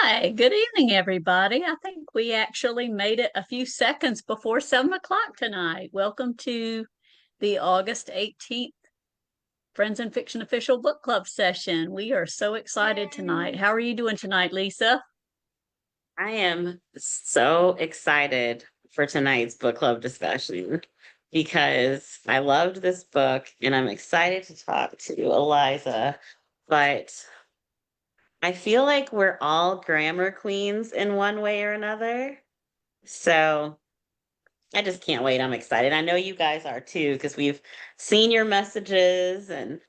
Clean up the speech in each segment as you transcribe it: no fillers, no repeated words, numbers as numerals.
Hi, good evening, everybody. I think we actually made it a few seconds before 7 o'clock tonight. Welcome to the August 18th Friends and Fiction Official Book Club session. We are so excited tonight. Yay. How are you doing tonight, Lisa? I am so excited for tonight's book club discussion because I loved this book and I'm excited to talk to Eliza. But I feel like we're all grammar queens in one way or another. So I just can't wait. I'm excited. I know you guys are too because we've seen your messages and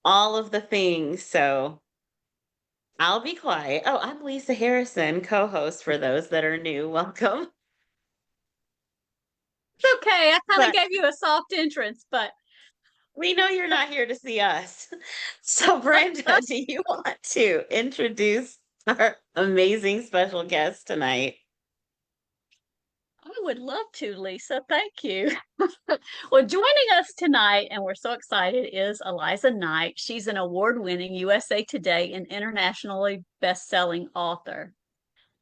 all of the things. So I'll be quiet. Oh, I'm Lisa Harrison, co-host for those that are new. Welcome. It's okay. I kind of But gave you a soft entrance, but we know you're not here to see us. So, Brenda, do you want to introduce our amazing special guest tonight? I would love to, Lisa. Thank you. Well, joining us tonight, and we're so excited, is Eliza Knight. She's an award-winning USA Today and internationally best-selling author.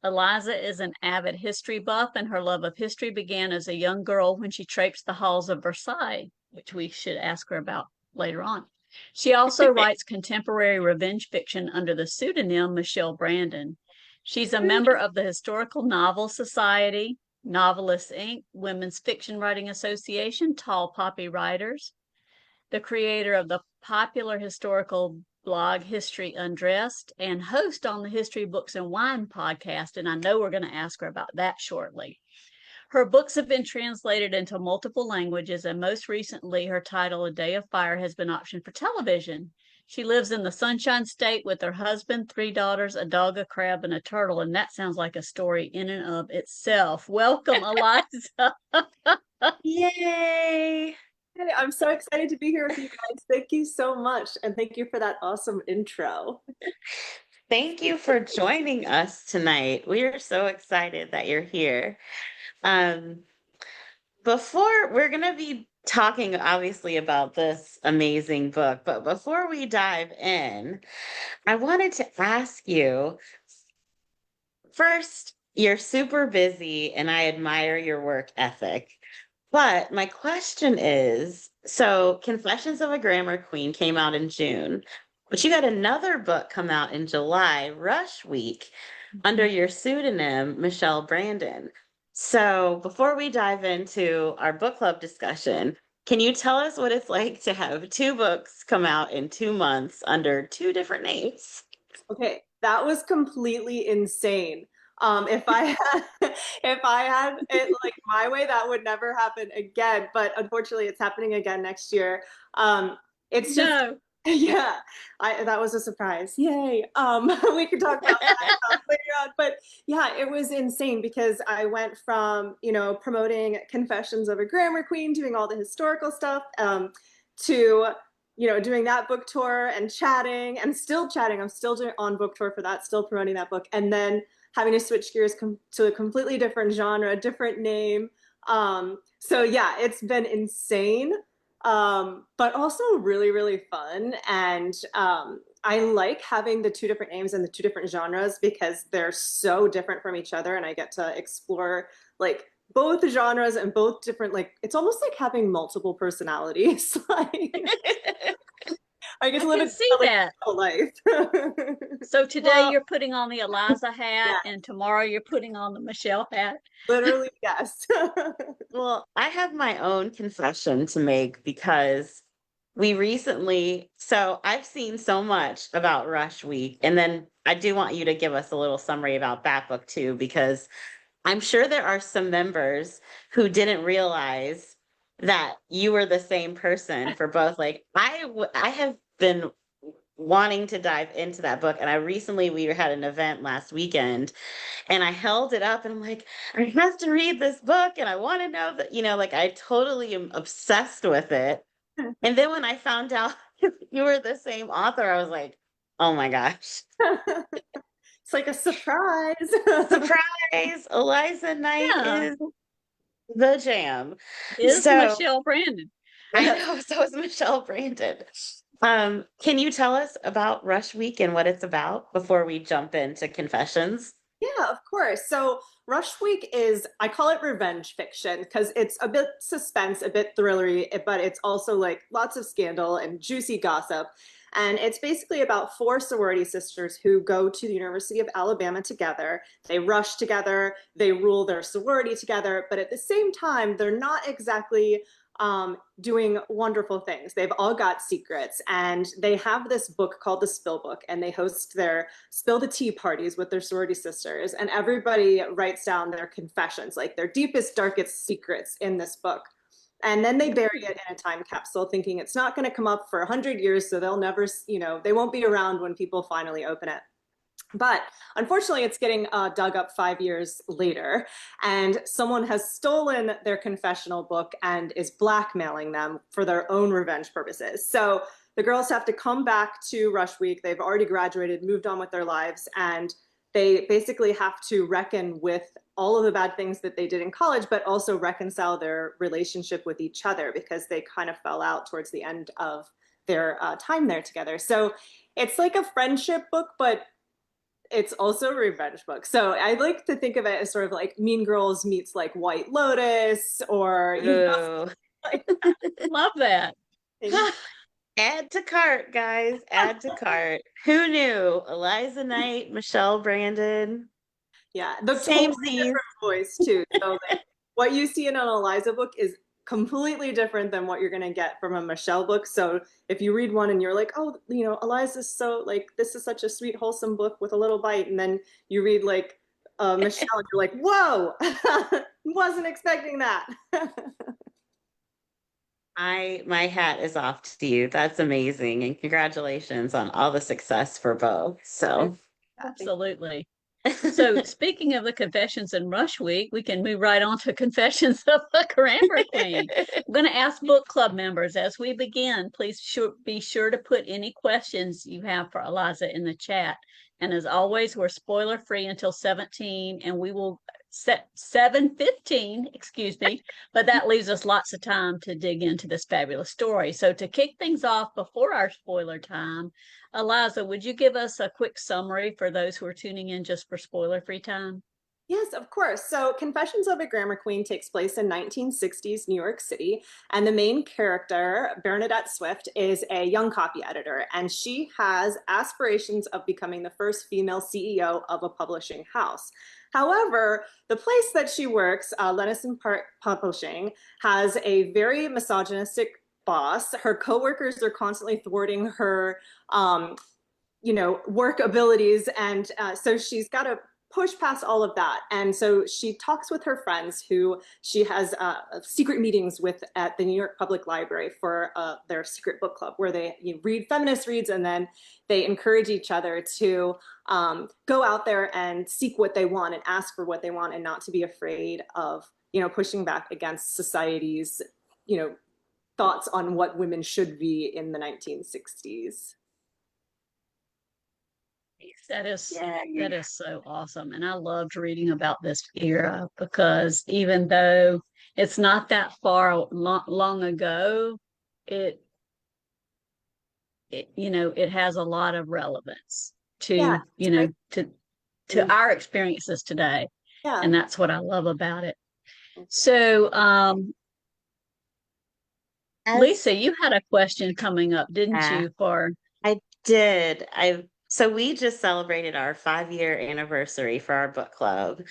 Eliza is an avid history buff, and her love of history began as a young girl when she traipsed the halls of Versailles, which we should ask her about later on. She also writes contemporary revenge fiction under the pseudonym Michelle Brandon. She's a member of the Historical Novel Society, Novelists Inc., Women's Fiction Writing Association, Tall Poppy Writers, the creator of the popular historical blog History Undressed, and host on the History Books and Wine podcast. And I know we're going to ask her about that shortly. Her books have been translated into multiple languages, and most recently, her title, A Day of Fire, has been optioned for television. She lives in the Sunshine State with her husband, three daughters, a dog, a crab, and a turtle, and that sounds like a story in and of itself. Welcome, Eliza. Yay! Hey, I'm so excited to be here with you guys. Thank you so much. And thank you for that awesome intro. Thank you for joining us tonight. We are so excited that you're here. Um, Before we're going to be talking obviously about this amazing book, but before we dive in, I wanted to ask you first, you're super busy and I admire your work ethic. But my question is, so Confessions of a Grammar Queen came out in June, but you got another book come out in July, Rush Week, under your pseudonym, Michelle Brandon. So before we dive into our book club discussion, can you tell us what it's like to have two books come out in 2 months under two different names? Okay, that was completely insane. If I had if I had it like my way, that would never happen again. But unfortunately, it's happening again next year. It's just No. yeah, that was a surprise. Yay. We could talk about that later on. But yeah, it was insane because I went from, promoting Confessions of a Grammar Queen, doing all the historical stuff, to, doing that book tour and chatting and still chatting. I'm still doing on book tour for that, still promoting that book. And then having to switch gears to a completely different genre, different name. So yeah, it's been insane, but also really, really fun. And I like having the two different names and the two different genres because they're so different from each other. And I get to explore like both genres and both different, like, it's almost like having multiple personalities. Like, I get I to live can a see like, that. life. So today Well, you're putting on the Eliza hat, Yeah, and tomorrow you're putting on the Michelle hat. literally, yes. well, I have my own confession to make because we recently, so I've seen so much about Rush Week, and then I do want you to give us a little summary about that book too, because I'm sure there are some members who didn't realize that you were the same person for both. Like I have been wanting to dive into that book, and we had an event last weekend, and I held it up, and I'm like, I have to read this book, and I want to know that, like I totally am obsessed with it. And then when I found out you were the same author, I was like, oh my gosh. It's like a surprise. Surprise! Eliza Knight Yeah, is the jam. is So Michelle Brandon. I know, so is Michelle Brandon. Can you tell us about Rush Week and what it's about before we jump into confessions? Yeah, of course. So Rush Week is, I call it revenge fiction because it's a bit suspense, a bit thrillery, but it's also like lots of scandal and juicy gossip. And it's basically about four sorority sisters who go to the University of Alabama together. They rush together, they rule their sorority together, but at the same time, they're not exactly doing wonderful things. They've all got secrets, and they have this book called the Spill Book, and they host their spill the tea parties with their sorority sisters, and everybody writes down their confessions, like their deepest, darkest secrets in this book. And then they bury it in a time capsule, thinking it's not going to come up for 100 years, so they'll never, they won't be around when people finally open it. But unfortunately, it's getting dug up 5 years later, and someone has stolen their confessional book and is blackmailing them for their own revenge purposes. So the girls have to come back to Rush Week. They've already graduated, moved on with their lives, and they basically have to reckon with all of the bad things that they did in college, but also reconcile their relationship with each other because they kind of fell out towards the end of their time there together. So it's like a friendship book, but it's also a revenge book. So I like to think of it as sort of like Mean Girls meets like White Lotus, or Ooh. like Love that. that. Add to cart, guys. Add to cart. Who knew? Eliza Knight, Michelle Brandon, Yeah, the totally samesies. different voice too. So like, what you see in an Eliza book is completely different than what you're going to get from a Michelle book. So if you read one and you're like, oh, Eliza's so like, this is such a sweet, wholesome book with a little bite, and then you read like Michelle and you're like, whoa, wasn't expecting that. My hat is off to you. That's amazing. And congratulations on all the success for both. So Absolutely. So, speaking of the Confessions in Rush Week, we can move right on to Confessions of a Grammar Queen. I'm going to ask book club members as we begin, please be sure to put any questions you have for Eliza in the chat. And as always, we're spoiler free until 17, and we will set 7:15, excuse me, but that leaves us lots of time to dig into this fabulous story. So, to kick things off before our spoiler time, Eliza, would you give us a quick summary for those who are tuning in just for spoiler-free time? Yes, of course. So Confessions of a Grammar Queen takes place in 1960s New York City, and the main character, Bernadette Swift, is a young copy editor, and she has aspirations of becoming the first female CEO of a publishing house. However, the place that she works, Lenison Park Publishing, has a very misogynistic boss. Her coworkers are constantly thwarting her work abilities, and so she's got to push past all of that. And so she talks with her friends who she has secret meetings with at the New York Public Library for their secret book club, where they read feminist reads, and then they encourage each other to go out there and seek what they want and ask for what they want, and not to be afraid of pushing back against society's thoughts on what women should be in the 1960s. That is so awesome. And I loved reading about this era because even though it's not that far long ago, it it has a lot of relevance Yeah, to, right. to our experiences today. Yeah. And that's what I love about it. So, as Lisa, you had a question coming up, didn't uh, you, for I did. So we just celebrated our 5-year anniversary for our book club.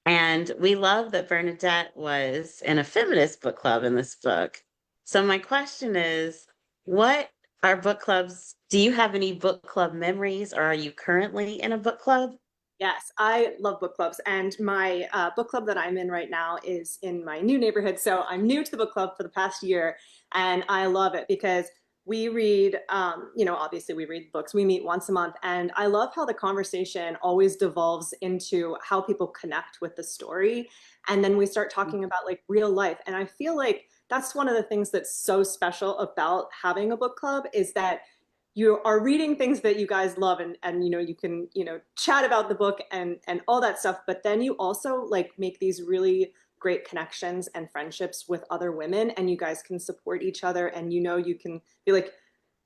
And we love that Bernadette was in a feminist book club in this book. So my question is, what are book clubs? Do you have any book club memories, or are you currently in a book club? Yes, I love book clubs, and my book club that I'm in right now is in my new neighborhood. So I'm new to the book club for the past year, and I love it because we read, obviously we read books. We meet once a month, and I love how the conversation always devolves into how people connect with the story, and then we start talking about like real life. And I feel like that's one of the things that's so special about having a book club is that you are reading things that you guys love, and you can chat about the book and all that stuff, but then you also like make these really great connections and friendships with other women, and you guys can support each other, and you can be like,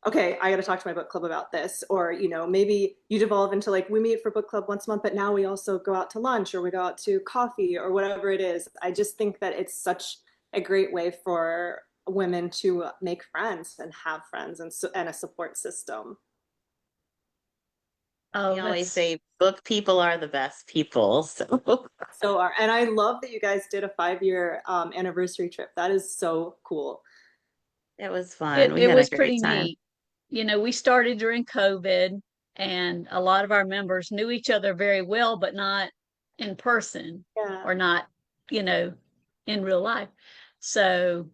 okay, I got to talk to my book club about this. Or, maybe you devolve into like, we meet for book club once a month, but now we also go out to lunch or we go out to coffee or whatever it is. I just think that it's such a great way for women to make friends and have friends and a support system. We Oh, always that's say book people are the best people. So And I love that you guys did a 5-year anniversary trip. That is so cool. it was fun. it, We it had a was great pretty time. neat. We started during COVID, and a lot of our members knew each other very well, but not in person Yeah. or not, you know, in real life. So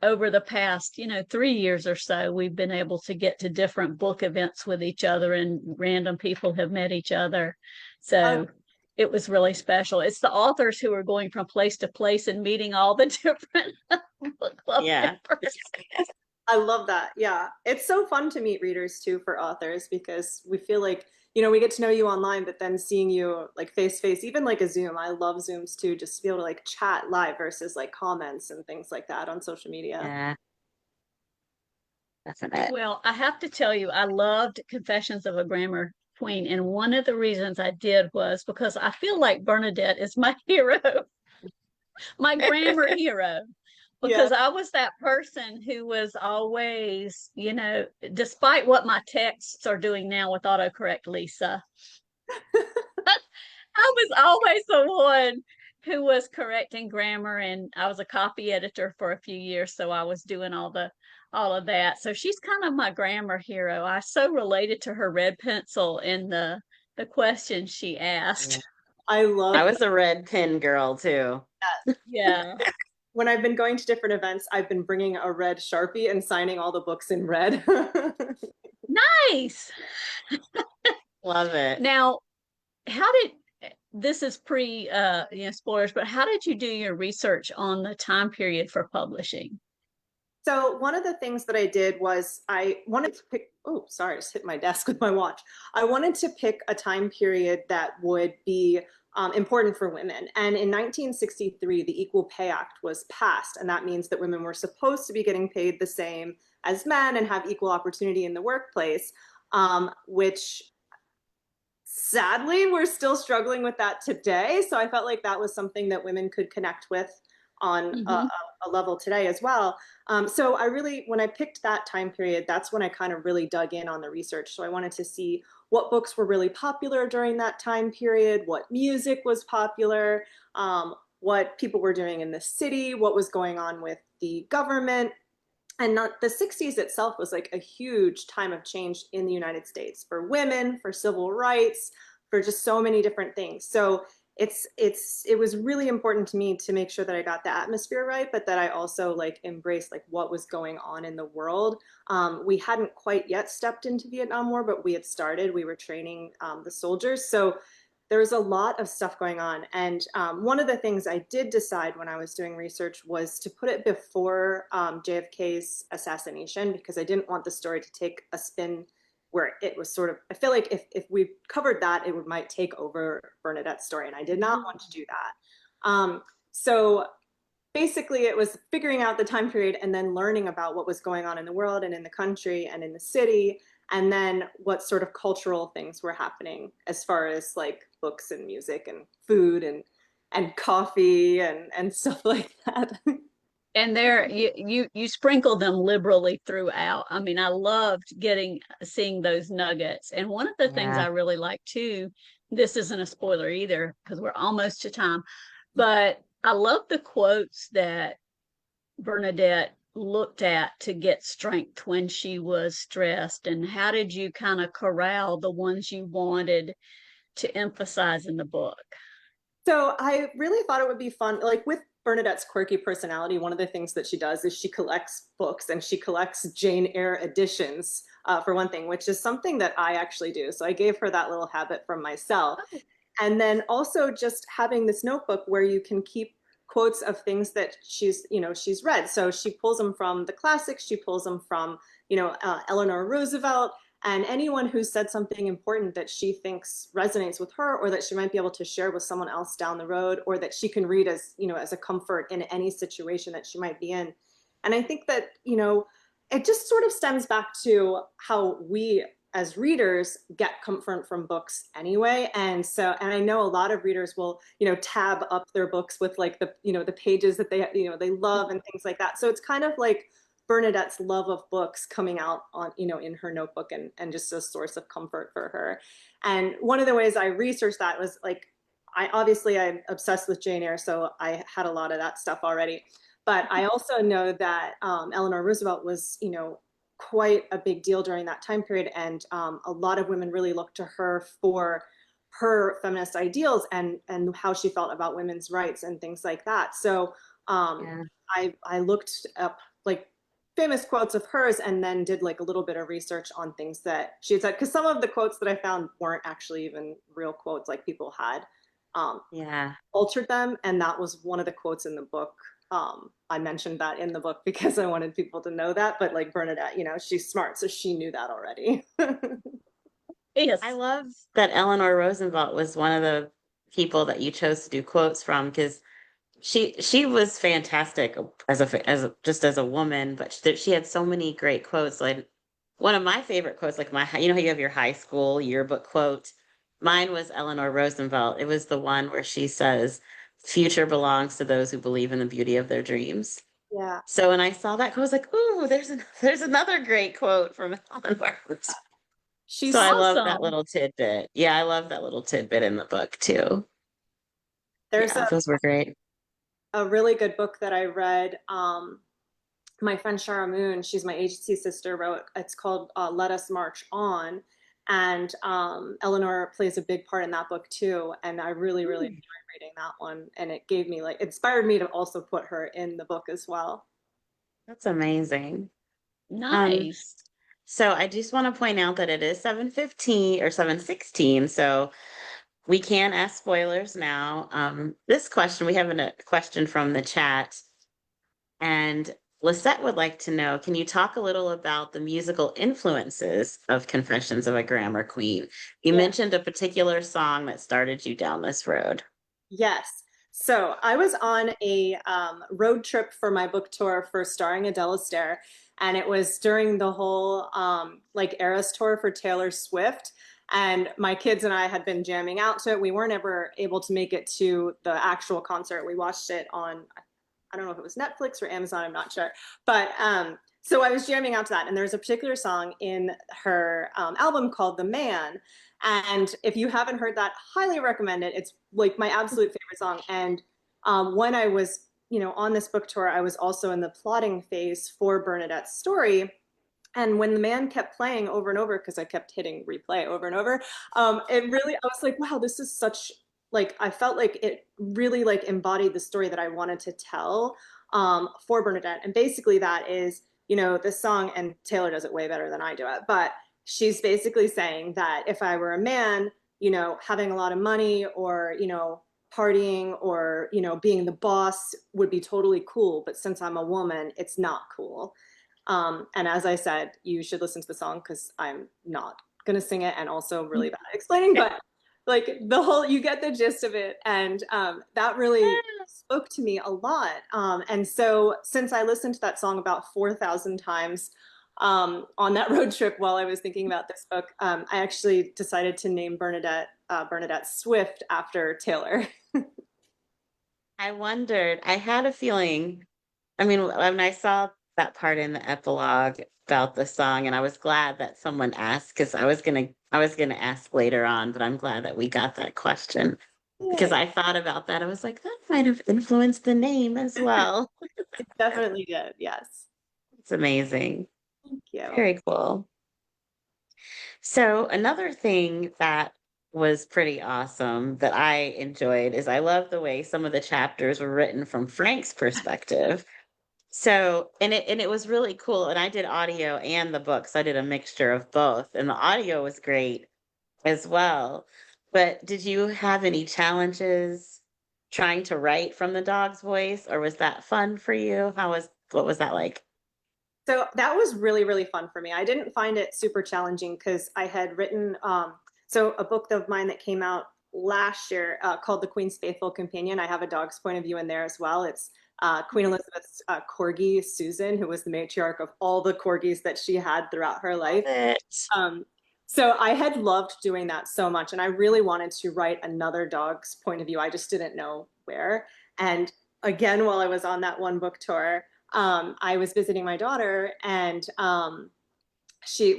over the past, 3 years or so, we've been able to get to different book events with each other, and random people have met each other. I, So it was really special. It's the authors who are going from place to place and meeting all the different book club Yeah. members. I love that. Yeah. It's so fun to meet readers too for authors because we feel like, we get to know you online, but then seeing you like face to face, even like a Zoom. I love Zooms too, just to be able to like chat live versus like comments and things like that on social media. Yeah, definite. Well, I have to tell you, I loved Confessions of a Grammar Queen. And one of the reasons I did was because I feel like Bernadette is my hero, my grammar hero, Yeah. because I was that person who was always, despite what my texts are doing now with autocorrect, Lisa, I was always the one who was correcting grammar, and I was a copy editor for a few years, so I was doing all of that. So she's kind of my grammar hero. I so related to her red pencil in the question she Yeah. asked. I I love was a red pin girl too. that. Yeah. When I've been going to different events, I've been bringing a red Sharpie and signing all the books in red. Nice. Love it. Now, how did this is pre spoilers, but how did you do your research on the time period for publishing? So one of the things that I did was I wanted to pick, oh, sorry, I just hit my desk with my watch. I wanted to pick a time period that would be important for women. And in 1963, the Equal Pay Act was passed. And that means that women were supposed to be getting paid the same as men and have equal opportunity in the workplace, which sadly we're still struggling with that today. So I felt like that was something that women could connect with on Hmm. a level today as well. So I really, when I picked that time period, that's when I kind of really dug in on the research. So I wanted to see what books were really popular during that time period, what music was popular, what people were doing in the city, what was going on with the government. And not, the 60s itself was like a huge time of change in the United States for women, for civil rights, for just so many different things. So it was really important to me to make sure that I got the atmosphere right, but that I also like embraced like what was going on in the world. We hadn't quite yet stepped into Vietnam War, but we had started. We were training the soldiers, so there was a lot of stuff going on. And one of the things I did decide when I was doing research was to put it before JFK's assassination, because I didn't want the story to take a spin where it was sort of, I feel like if we covered that, it might take over Bernadette's story. And I did not want to do that. So basically it was figuring out the time period and then learning about what was going on in the world and in the country and in the city, and then what sort of cultural things were happening as far as like books and music and food and coffee and stuff like that. And there you sprinkle them liberally throughout. I mean, I loved seeing those nuggets. And one of the things Yeah. I really like too, this isn't a spoiler either because we're almost to time, but I love the quotes that Bernadette looked at to get strength when she was stressed. And how did you kind of corral the ones you wanted to emphasize in the book? So I really thought it would be fun, like with Bernadette's quirky personality, one of the things that she does is she collects books and she collects Jane Eyre editions, for one thing, which is something that I actually do. So I gave her that little habit from myself. Oh, And then also just having this notebook where you can keep quotes of things that she's read. So she pulls them from the classics, she pulls them from, Eleanor Roosevelt, and anyone who said something important that she thinks resonates with her, or that she might be able to share with someone else down the road, or that she can read as, as a comfort in any situation that she might be in. And I think that, it just sort of stems back to how we as readers get comfort from books anyway. And so, and I know a lot of readers will, tab up their books with like the pages that they love and things like that. So it's kind of like Bernadette's love of books coming out on, in her notebook, and just a source of comfort for her. And one of the ways I researched that was like, I'm obsessed with Jane Eyre, so I had a lot of that stuff already. But I also know that Eleanor Roosevelt was, quite a big deal during that time period, and a lot of women really looked to her for her feminist ideals and how she felt about women's rights and things like that. So Yeah. I looked up like famous quotes of hers, and then did like a little bit of research on things that she had said, because some of the quotes that I found weren't actually even real quotes, like people had Yeah. altered them, and that was one of the quotes in the book. I mentioned that in the book because I wanted people to know that, but like Bernadette, she's smart, so she knew that already. I Yes. love that Eleanor Roosevelt was one of the people that you chose to do quotes from, because she was fantastic just as a woman, but she had so many great quotes. Like one of my favorite quotes, like you know how you have your high school yearbook quote. Mine was Eleanor Roosevelt. It was the one where she says, "Future belongs to those who believe in the beauty of their dreams." Yeah. So when I saw that, I was like, "Ooh, there's another great quote from Eleanor." So She's I love that Awesome. little tidbit. Yeah, I love that little tidbit in the book too. there's Yeah, those were great. a really good book that I read. My friend Shara Moon, she's my agency sister, wrote. It's called "Let Us March On," and Eleanor plays a big part in that book too. And I really, really Hmm, enjoyed reading that one, and it gave me like inspired me to also put her in the book as well. that's amazing. Um, Nice. so I just want to point out that it is 7:15 or 7:16, so we can ask spoilers now. This question, we have a question from the chat, and Lisette would like to know, can you talk a little about the musical influences of Confessions of a Grammar Queen? You Yeah. mentioned a particular song that started you down this road. Yes. So I was on a road trip for my book tour for Starring Adele Astaire, and it was during the whole like Eras tour for Taylor Swift. And my kids and I had been jamming out to it. We weren't ever able to make it to the actual concert. We watched it on, I don't know if it was Netflix or Amazon, I'm not sure. But so I was jamming out to that. And there's a particular song in her album called The Man. And if you haven't heard that, highly recommend it. It's like my absolute favorite song. And when I was, on this book tour, I was also in the plotting phase for Bernadette's story. And when the man kept playing over and over, because I kept hitting replay over and over, it really, I was like, wow, this is such, like, I felt like it really like embodied the story that I wanted to tell for Bernadette. And basically that is, this song, and Taylor does it way better than I do it, but she's basically saying that if I were a man, having a lot of money, or, partying, or, being the boss would be totally cool. But since I'm a woman, it's not cool. And as I said, you should listen to the song because I'm not gonna sing it, and also really bad at explaining, but like the whole, you get the gist of it. And that really spoke to me a lot. And so since I listened to that song about 4,000 times on that road trip while I was thinking about this book, I actually decided to name Bernadette Swift after Taylor. I wondered, I had a feeling, I mean, when I saw that part in the epilogue about the song, and I was glad that someone asked, because I was gonna ask later on, but I'm glad that we got that question because Yay. I thought about that. I was like, that might have influenced the name as well. It definitely did. Yes. It's amazing. Thank you. Very cool. So another thing that was pretty awesome that I enjoyed is I love the way some of the chapters were written from Frank's perspective. So, and it was really cool. And I did audio and the books. I did a mixture of both. And the audio was great as well. But did you have any challenges trying to write from the dog's voice, or was that fun for you? What was that like? So that was really, really fun for me. I didn't find it super challenging because I had written so a book of mine that came out last year called The Queen's Faithful Companion. I have a dog's point of view in there as well. It's Queen Elizabeth's corgi, Susan, who was the matriarch of all the corgis that she had throughout her life. It. Um, so I had loved doing that so much, and I really wanted to write another dog's point of view. I just didn't know where. And again, while I was on that one book tour, I was visiting my daughter, and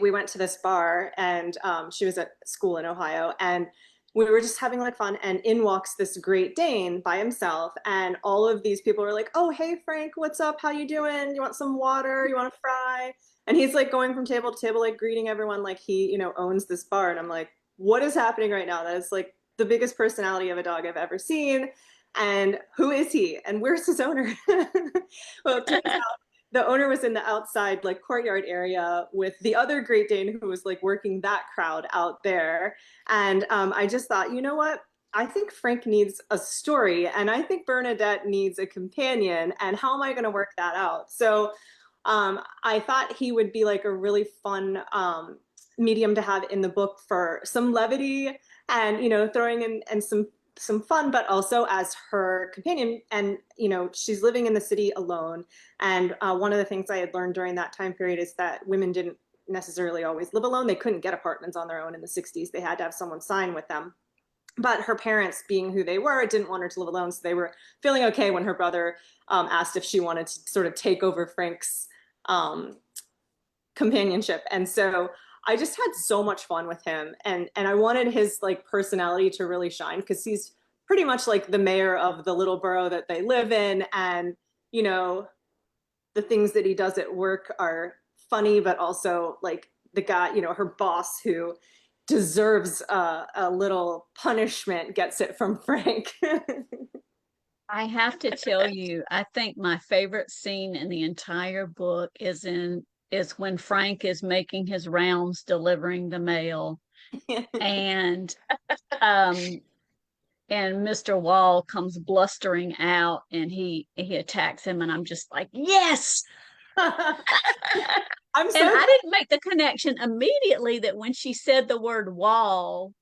we went to this bar, and she was at school in Ohio, and we were just having like fun, and in walks this Great Dane by himself, and all of these people were like, "Oh, hey Frank, what's up? How you doing? You want some water? You want a fry?" And he's like going from table to table, like greeting everyone like he, owns this bar. And I'm like, what is happening right now? That is like the biggest personality of a dog I've ever seen. And who is he? And where's his owner? Well, it turns out the owner was in the outside like courtyard area with the other Great Dane who was like working that crowd out there. And I just thought, you know what? I think Frank needs a story, and I think Bernadette needs a companion. And how am I going to work that out? So I thought he would be like a really fun medium to have in the book for some levity, and throwing in and some fun, but also as her companion. And she's living in the city alone. And one of the things I had learned during that time period is that women didn't necessarily always live alone. They couldn't get apartments on their own in the 60s. They had to have someone sign with them. But her parents, being who they were, didn't want her to live alone. So they were feeling okay when her brother asked if she wanted to sort of take over Frank's companionship. And so I just had so much fun with him, and I wanted his like personality to really shine, because he's pretty much like the mayor of the little borough that they live in. And the things that he does at work are funny, but also like the guy, her boss, who deserves a little punishment, gets it from Frank. I have to tell you, I think my favorite scene in the entire book is when Frank is making his rounds delivering the mail, and um Mr. Wall comes blustering out, and he attacks him, and I'm just like, yes. I'm And so I didn't make the connection immediately that when she said the word wall,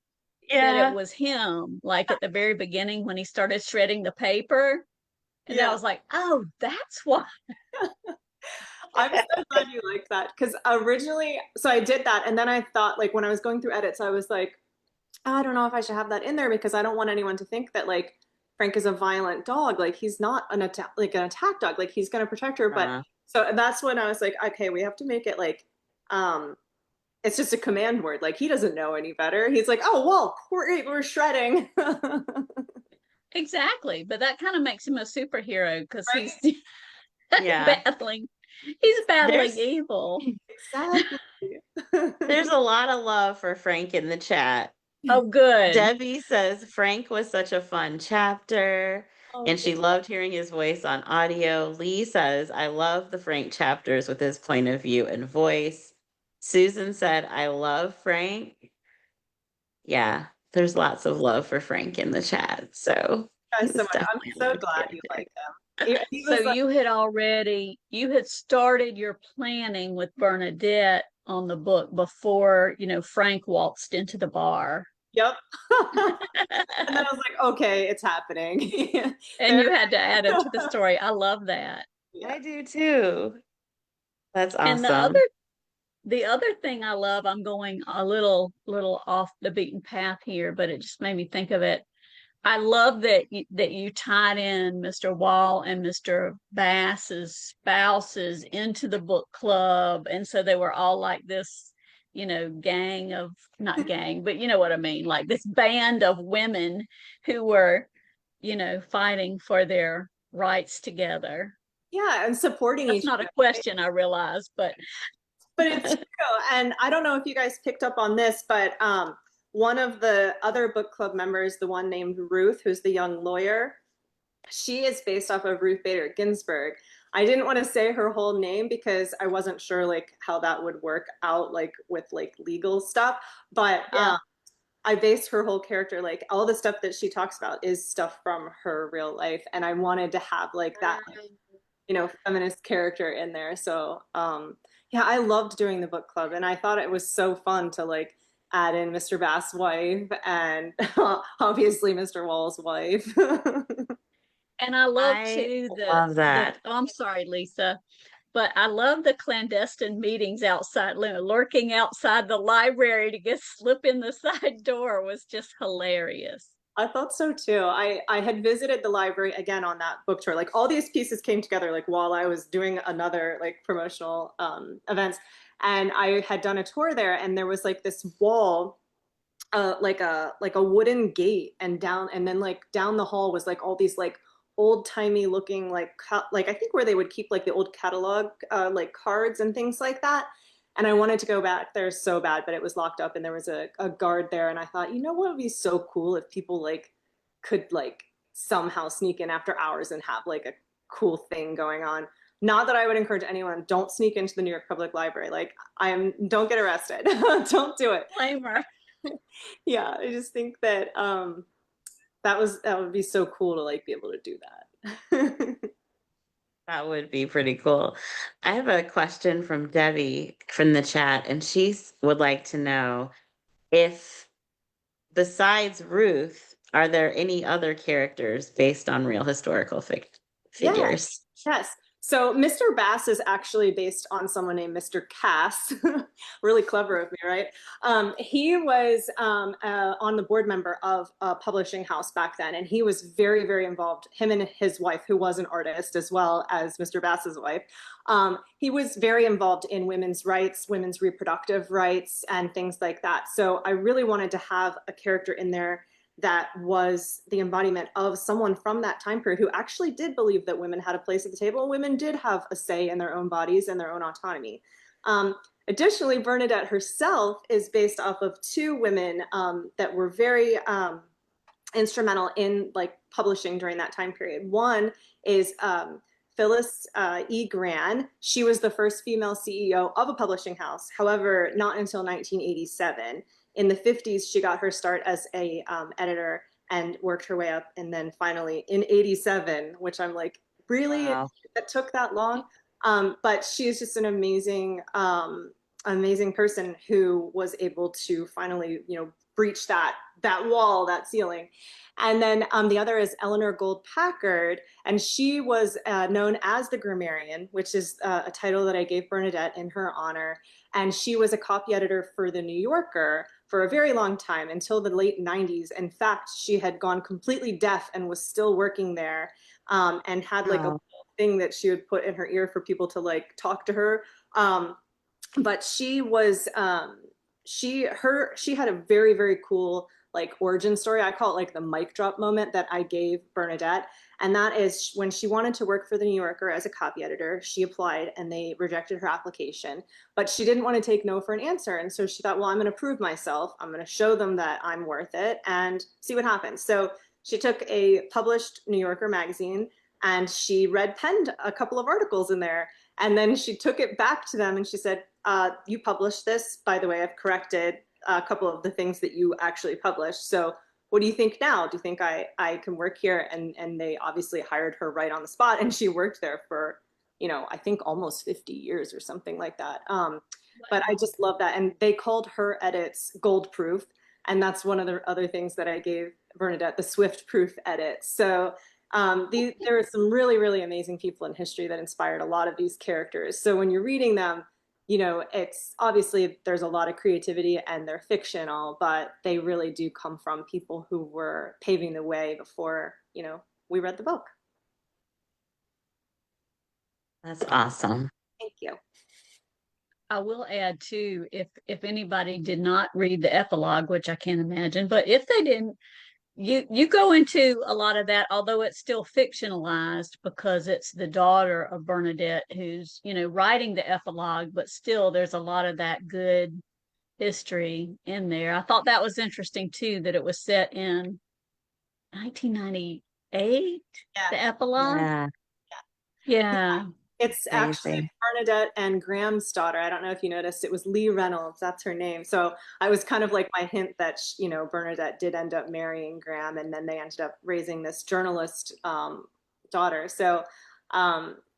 that it Yeah. was him, like at the very beginning when he started shredding the paper. And then I yeah. was like, oh, that's why. I'm so glad you like that, because originally, so I did that, and then I thought, like, when I was going through edits, I was like, "Oh, I don't know if I should have that in there, because I don't want anyone to think that like Frank is a violent dog. Like he's not an attack dog. Like he's going to protect her." But Uh, so that's when I was like, okay, we have to make it like, um, it's just a command word. Like he doesn't know any better. He's like, "Oh, well, we're shredding." Exactly. But that kind of makes him a superhero because Right? yeah. battling, he's battling There's evil. Exactly. there's a lot of love for Frank in the chat. Oh, good. Debbie says Frank was such a fun chapter Oh, and she loved hearing his voice on audio. Lee says, I love the Frank chapters with his point of view and voice. Susan said, I love Frank. Yeah, there's lots of love for Frank in the chat. So guys, so he's much. I'm definitely a so loved glad you character. like him. He So was like, you had started your planning with Bernadette on the book before, Frank waltzed into the bar. yep. And then I was like, okay, it's happening. And There, you had to add it to the story. I love that. yeah. I do too. That's And awesome. the other thing I love, I'm going a little off the beaten path here, but it just made me think of it. I love that you tied in Mr. Wall and Mr. Bass's spouses into the book club, and so they were all like this, gang of, not gang, but you know what I mean, like this band of women who were, fighting for their rights together. Yeah, and supporting That's each not a other. question, I realize, but But it's true. And I don't know if you guys picked up on this, but one of the other book club members, the one named Ruth, who's the young lawyer, she is based off of Ruth Bader Ginsburg. I didn't want to say her whole name because I wasn't sure like how that would work out like with like legal stuff, but yeah. I based her whole character, like all the stuff that she talks about is stuff from her real life, and I wanted to have like that like, feminist character in there. So yeah, I loved doing the book club, and I thought it was so fun to like add in Mr. Bass' wife and obviously Mr. Wall's wife. And I love I too love the that. oh, I'm sorry, Lisa, but I love the clandestine meetings outside, lurking outside the library to get slip in the side door was just hilarious. I thought so too. I had visited the library again on that book tour. Like all these pieces came together like while I was doing another like promotional events, and I had done a tour there, and there was like this wall, like a wooden gate, and down and then like down the hall was like all these like old timey looking like I think where they would keep like the old catalog like cards and things like that. And I wanted to go back there so bad, but it was locked up and there was a guard there. And I thought, you know what would be so cool if people like could like somehow sneak in after hours and have like a cool thing going on. Not that I would encourage anyone, don't sneak into the New York Public Library. Like don't get arrested. Don't do it. Flamer. Yeah, I just think that that would be so cool to like be able to do that. That would be pretty cool. I have a question from Debbie from the chat, and would like to know if, besides Ruth, are there any other characters based on real historical Yeah. figures? Yes. So Mr. Bass is actually based on someone named Mr. Cass. Really clever of me, right? He was on the board member of a publishing house back then, and he was very, very involved. Him and his wife, who was an artist as well as Mr. Bass's wife, he was very involved in women's rights, women's reproductive rights, and things like that. So I really wanted to have a character in there that was the embodiment of someone from that time period who actually did believe that women had a place at the table. Women did have a say in their own bodies and their own autonomy. Additionally, Bernadette herself is based off of two women that were very instrumental in like publishing during that time period. One is Phyllis E. Gran. She was the first female CEO of a publishing house. However, not until 1987. In the 50s, she got her start as a editor and worked her way up. And then finally in 87, which I'm like, really? Wow. That took that long? But she's just an amazing, amazing person who was able to finally, breach that wall, that ceiling. And then the other is Eleanor Gold Packard, and she was known as the Grammarian, which is a title that I gave Bernadette in her honor. And she was a copy editor for The New Yorker for a very long time, until the late 90s. In fact, she had gone completely deaf and was still working there, and had like a thing that she would put in her ear for people to like talk to her. But she was she had a very, very cool like origin story. I call it like the mic drop moment that I gave Bernadette. And that is when she wanted to work for the New Yorker as a copy editor, she applied and they rejected her application, but she didn't want to take no for an answer. And so she thought, well, I'm going to prove myself. I'm going to show them that I'm worth it and see what happens. So she took a published New Yorker magazine and she penned a couple of articles in there. And then she took it back to them and she said, you published this, by the way, I've corrected a couple of the things that you actually published. So what do you think now? Do you think I can work here? And they obviously hired her right on the spot, and she worked there for, I think almost 50 years or something like that. But I just love that. And they called her edits gold proof. And that's one of the other things that I gave Bernadette, the Swift proof edits. So there are some really, really amazing people in history that inspired a lot of these characters. So when you're reading them, it's obviously there's a lot of creativity and they're fictional, but they really do come from people who were paving the way before, we read the book. That's awesome. Thank you. I will add too, if anybody did not read the epilogue, which I can't imagine, but if they didn't, you go into a lot of that, although it's still fictionalized because it's the daughter of Bernadette who's, writing the epilogue, but still there's a lot of that good history in there. I thought that was interesting too, that it was set in 1998, the epilogue. Yeah. Yeah. It's actually Bernadette and Graham's daughter. I don't know if you noticed, it was Lee Reynolds. That's her name. So I was kind of like my hint that, Bernadette did end up marrying Graham, and then they ended up raising this journalist daughter. So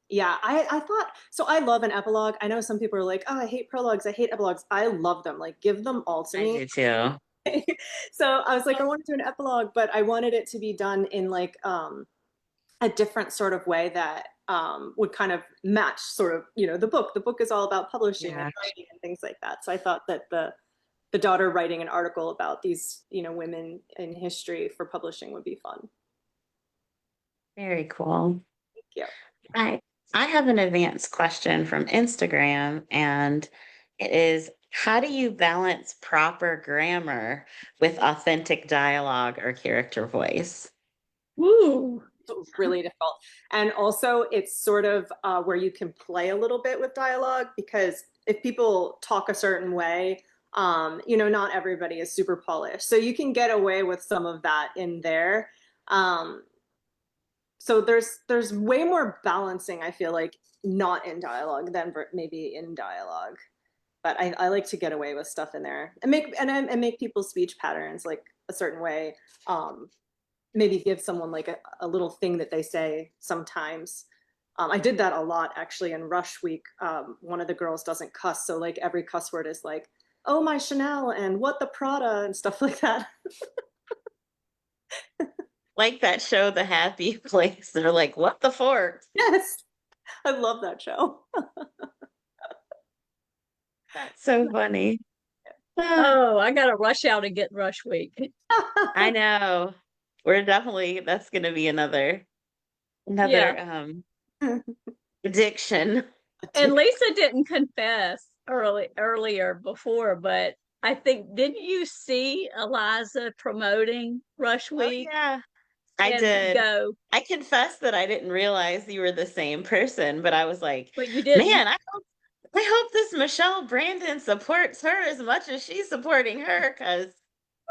yeah, I thought, so I love an epilogue. I know some people are like, oh, I hate prologues. I hate epilogues. I love them. Like, give them all to me. I do too. So I was like, I want to do an epilogue, but I wanted it to be done in like, a different sort of way that would kind of match sort of, the book. The book is all about publishing Yeah. and writing and things like that. So I thought that the daughter writing an article about these, women in history for publishing would be fun. Very cool. Thank you. I I have an advanced question from Instagram, and it is, how do you balance proper grammar with authentic dialogue or character voice? Woo. It's really difficult. And also, it's sort of where you can play a little bit with dialogue, because if people talk a certain way, not everybody is super polished. So you can get away with some of that in there. Um, so there's way more balancing, I feel like, not in dialogue than maybe in dialogue. But I like to get away with stuff in there and make people's speech patterns like a certain way. Maybe give someone like a little thing that they say sometimes. I did that a lot actually in Rush Week. One of the girls doesn't cuss, so like every cuss word is like, "Oh my Chanel" and "What the Prada" and stuff like that. Like that show, The Happy Place. They're like, what the fork? Yes, I love that show. That's so funny. Ah, Oh, I gotta rush out and get Rush Week. I know. That's gonna be another Yeah. addiction. And Lisa didn't confess earlier before, but I think, didn't you see Eliza promoting Rush Oh Week yeah, I and did. go, I confess that I didn't realize you were the same person, but I was like, but you didn't? man, I hope this Michelle Brandon supports her as much as she's supporting her, because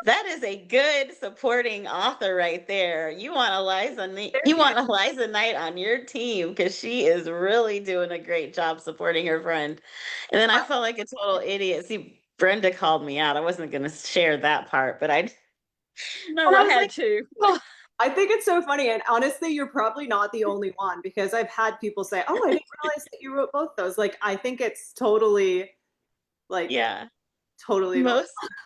that is a good supporting author right there. You want Eliza Knight on your team, because she is really doing a great job supporting her friend. And then I felt like a total idiot. See, Brenda called me out. I wasn't going to share that part, but No, and I I was had like, to. oh, I think it's so funny, and honestly, you're probably not the only one, because I've had people say, "Oh, I didn't realize that you wrote both those." Like, I think it's totally, like, yeah, totally normal.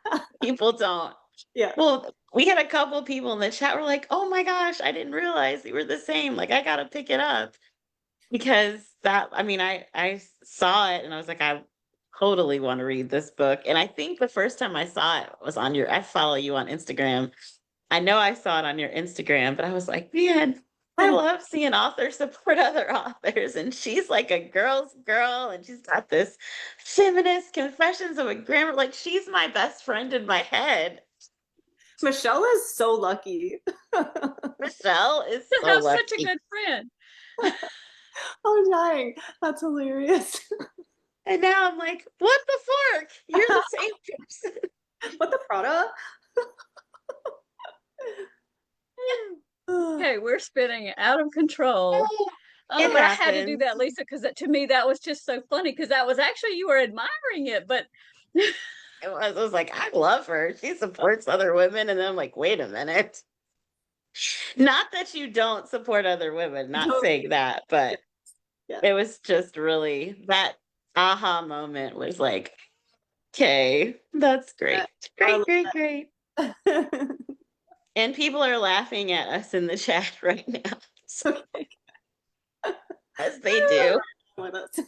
most people don't. Yeah. Well, we had a couple people in the chat were like, "Oh my gosh, I didn't realize you were the same. Like, I gotta pick it up." Because I saw it and I was like, I totally want to read this book. And I think the first time I saw it was I follow you on Instagram. I know I saw it on your Instagram, but I was like, man, I love seeing authors support other authors. And she's like a girl's girl, and she's got this feminist confessions of a grammar. Like, she's my best friend in my head. Michelle is so lucky. Michelle is To so have such a lucky. good friend. I'm dying. That's hilarious. And now I'm like, what the fork? You're the same person. What the Prada? Okay, we're spinning out of control. It But I had to do happens. that, Lisa, because to me that was just so funny, because that was actually, you were admiring it, but It was like, I love her. She supports other women. And then I'm like, wait a minute. Not that you don't support other women, not saying that, but Yeah. it was just really that aha moment was like, okay, that's great. I Great, great. love And people are laughing at us in the chat right now. So, Okay. as they do. With us.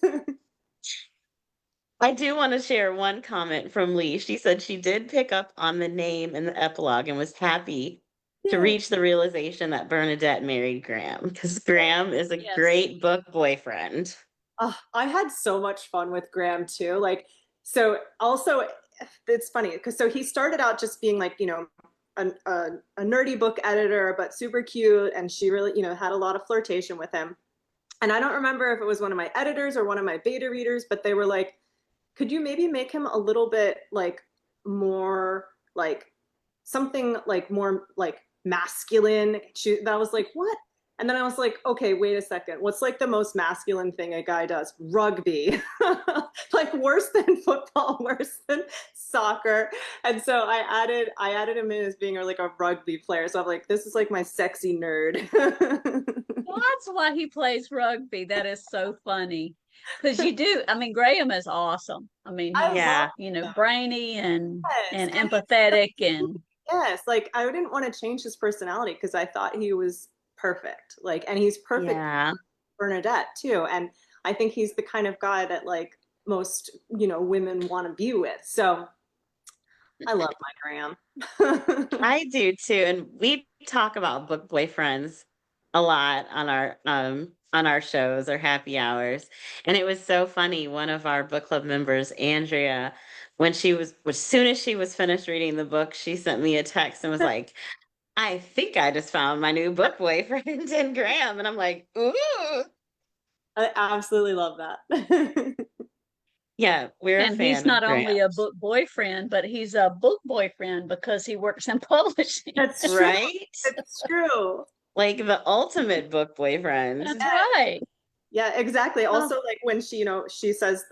I do want to share one comment from Lee. She said she did pick up on the name in the epilogue and was happy to Yay. reach the realization that Bernadette married Graham, because Graham is a yes. great book boyfriend. I had so much fun with Graham too. Like, so also, it's funny because so he started out just being like, a nerdy book editor, but super cute. And she really, had a lot of flirtation with him. And I don't remember if it was one of my editors or one of my beta readers, but they were like, could you maybe make him a little bit like more like something like more like masculine? That was like, what? And then I was like, okay, wait a second. What's like the most masculine thing a guy does? Rugby. Like worse than football, worse than soccer. And so I added him in as being like a rugby player. So I'm like, this is like my sexy nerd. Well, that's why he plays rugby. That is so funny. Because Graham is awesome. I mean, I he's, love Yeah. brainy this. and empathetic, and Yes, like I didn't want to change his personality because I thought he was perfect. Like, and he's perfect Yeah. for Bernadette too. And I think he's the kind of guy that like most, women want to be with. So I love my Graham. I do too. And we talk about book boyfriends a lot on our shows or happy hours. And it was so funny. One of our book club members, Andrea, as soon as she was finished reading the book, she sent me a text and was like, I think I just found my new book boyfriend in Graham. And I'm like, ooh. I absolutely love that. Yeah, we're a And he's fan of not Graham. only a book boyfriend, but he's a book boyfriend because he works in publishing. That's true. Right? It's true. Like the ultimate book boyfriend. That's right. Yeah, exactly. Oh, Also, like when she, she says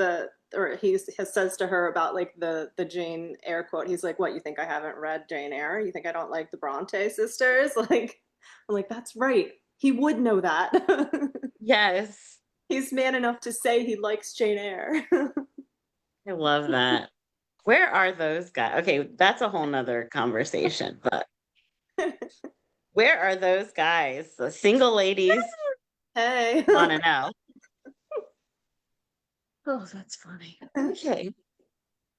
or says to her about like the Jane Eyre quote. He's like, "What, you think I haven't read Jane Eyre? You think I don't like the Bronte sisters?" Like, I'm like, that's right. He would know that. Yes, He's man enough to say he likes Jane Eyre. I love that. Where are those guys? Okay, that's a whole nother conversation, but where are those guys? The single ladies Hey. want to know. oh, that's funny. Okay,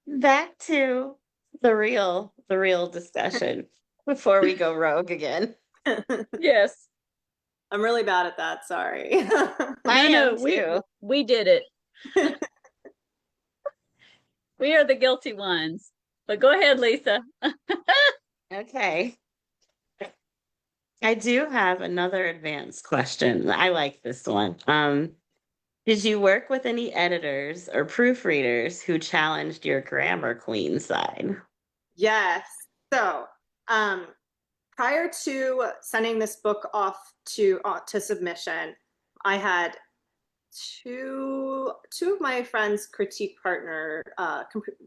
back to the real discussion before we go rogue again. Yes. I'm really bad at that. Sorry. I No, no, am too. we did it. We are the guilty ones. But go ahead, Lisa. Okay. I do have another advanced question. I like this one. Did you work with any editors or proofreaders who challenged your grammar queen side? Yes. So, um, prior to sending this book off to submission, I had two of my friends critique partner.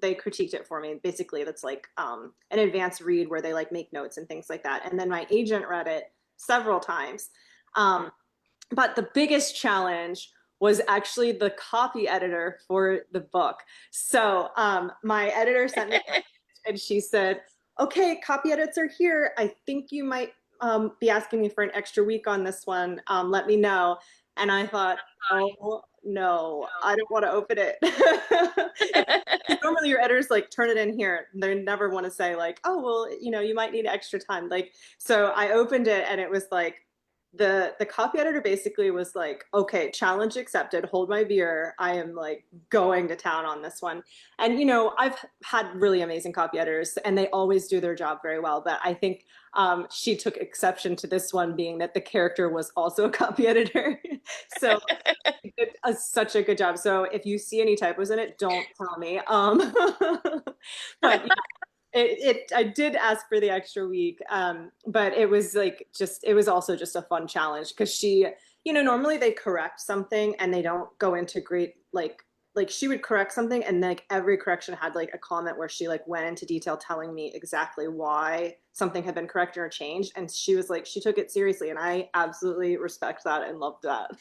They critiqued it for me. Basically, that's like an advanced read where they like make notes and things like that. And then my agent read it several times. Um, but the biggest challenge was actually the copy editor for the book. So my editor sent me a message and she said, "Okay, copy edits are here. I think you might be asking me for an extra week on this one. Let me know." And I thought, oh no, I don't want to open it. Normally your editors like turn it in here. They never want to say like, "Oh, well, you might need extra time." Like, so I opened it and it was like, the copy editor basically was like, "Okay, challenge accepted, hold my beer, I am like going to town on this one." And I've had really amazing copy editors and they always do their job very well, but I think she took exception to this one, being that the character was also a copy editor. So she did such a good job. So if you see any typos in it, don't tell me. But I did ask for the extra week, but it was like it was also just a fun challenge because she, normally they correct something and they don't go into great like she would correct something and like every correction had like a comment where she like went into detail telling me exactly why something had been corrected or changed, and she was like, she took it seriously, and I absolutely respect that and loved that.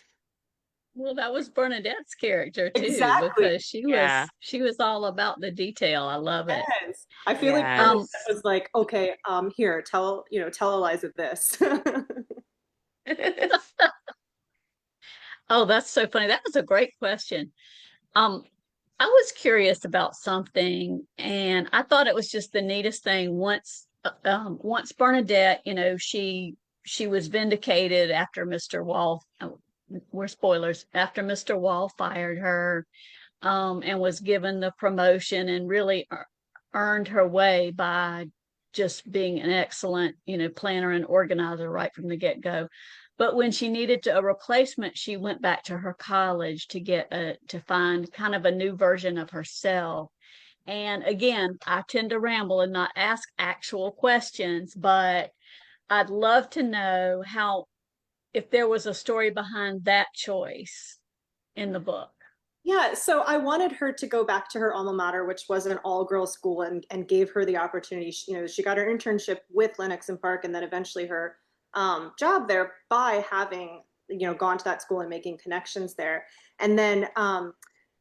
Well, that was Bernadette's character too, Exactly. because Yeah. she was all about the detail. I love it. Yes. I feel like Bernadette Yes. was like, "Okay, here, tell Eliza this." Oh, that's so funny. That was a great question. Um, I was curious about something, and I thought it was just the neatest thing. Once Bernadette, she was vindicated after Mr. Wall. We're spoilers. After Mr. Wall fired her, and was given the promotion and really earned her way by just being an excellent, planner and organizer right from the get-go. But when she needed a replacement, she went back to her college to find kind of a new version of herself. And again, I tend to ramble and not ask actual questions, but I'd love to know if there was a story behind that choice in the book. Yeah, so I wanted her to go back to her alma mater, which was an all-girls school, and gave her the opportunity. She got her internship with Lennox and Park, and then eventually her job there by having gone to that school and making connections there. And then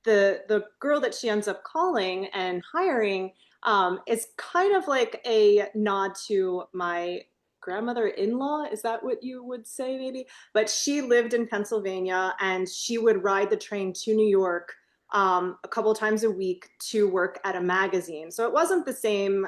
the girl that she ends up calling and hiring is kind of like a nod to my grandmother-in-law. Is that what you would say, maybe? But she lived in Pennsylvania, and she would ride the train to New York a couple times a week to work at a magazine. So it wasn't the same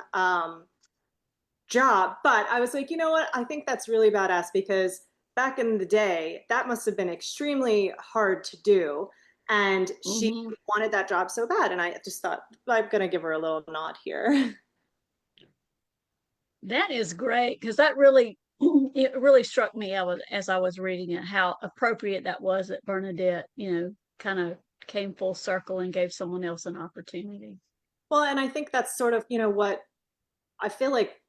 job, but I was like, you know what? I think that's really badass because back in the day, that must have been extremely hard to do. And she Mhm. wanted that job so bad. And I just thought, I'm going to give her a little nod here. That is great because that really it really struck me as I was reading it how appropriate that was that Bernadette, kind of came full circle and gave someone else an opportunity. Well, and I think that's sort of, what I feel like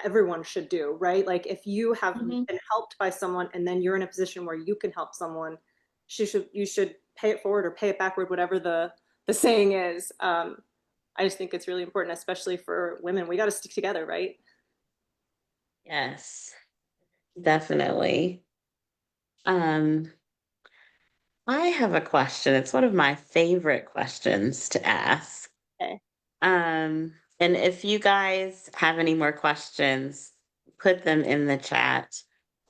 everyone should do, right? Like if you have Hmm. been helped by someone and then you're in a position where you can help someone, you should pay it forward or pay it backward, whatever the saying is. I just think it's really important, especially for women. We got to stick together, right? Yes, definitely. Um, I have a question. It's one of my favorite questions to ask. Okay. And if you guys have any more questions, put them in the chat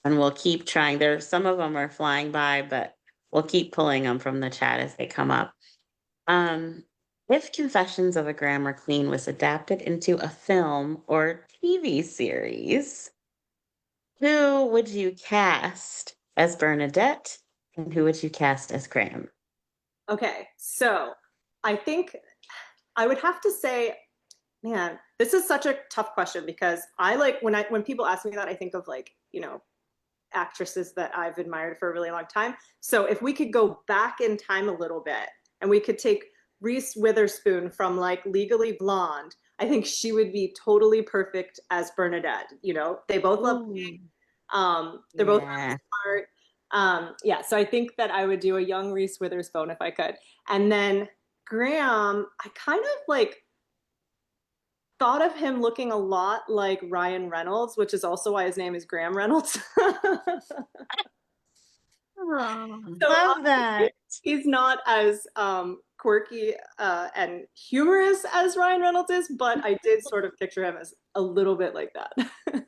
and we'll keep trying. There, some of them are flying by, but we'll keep pulling them from the chat as they come up. Um, if Confessions of a Grammar Queen was adapted into a film or TV series, who would you cast as Bernadette and who would you cast as Graham? Okay. So I think I would have to say, man, this is such a tough question because I like when people ask me that, I think of like, actresses that I've admired for a really long time. So if we could go back in time a little bit and we could take Reese Witherspoon from like Legally Blonde, I think she would be totally perfect as Bernadette. They both love Ooh. they're both Yeah. really smart. Yeah, so I think that I would do a young Reese Witherspoon if I could. And then Graham, I kind of like thought of him looking a lot like Ryan Reynolds, which is also why his name is Graham Reynolds. Oh. So Love that. he's not as quirky and humorous as Ryan Reynolds is, but I did sort of picture him as a little bit like that.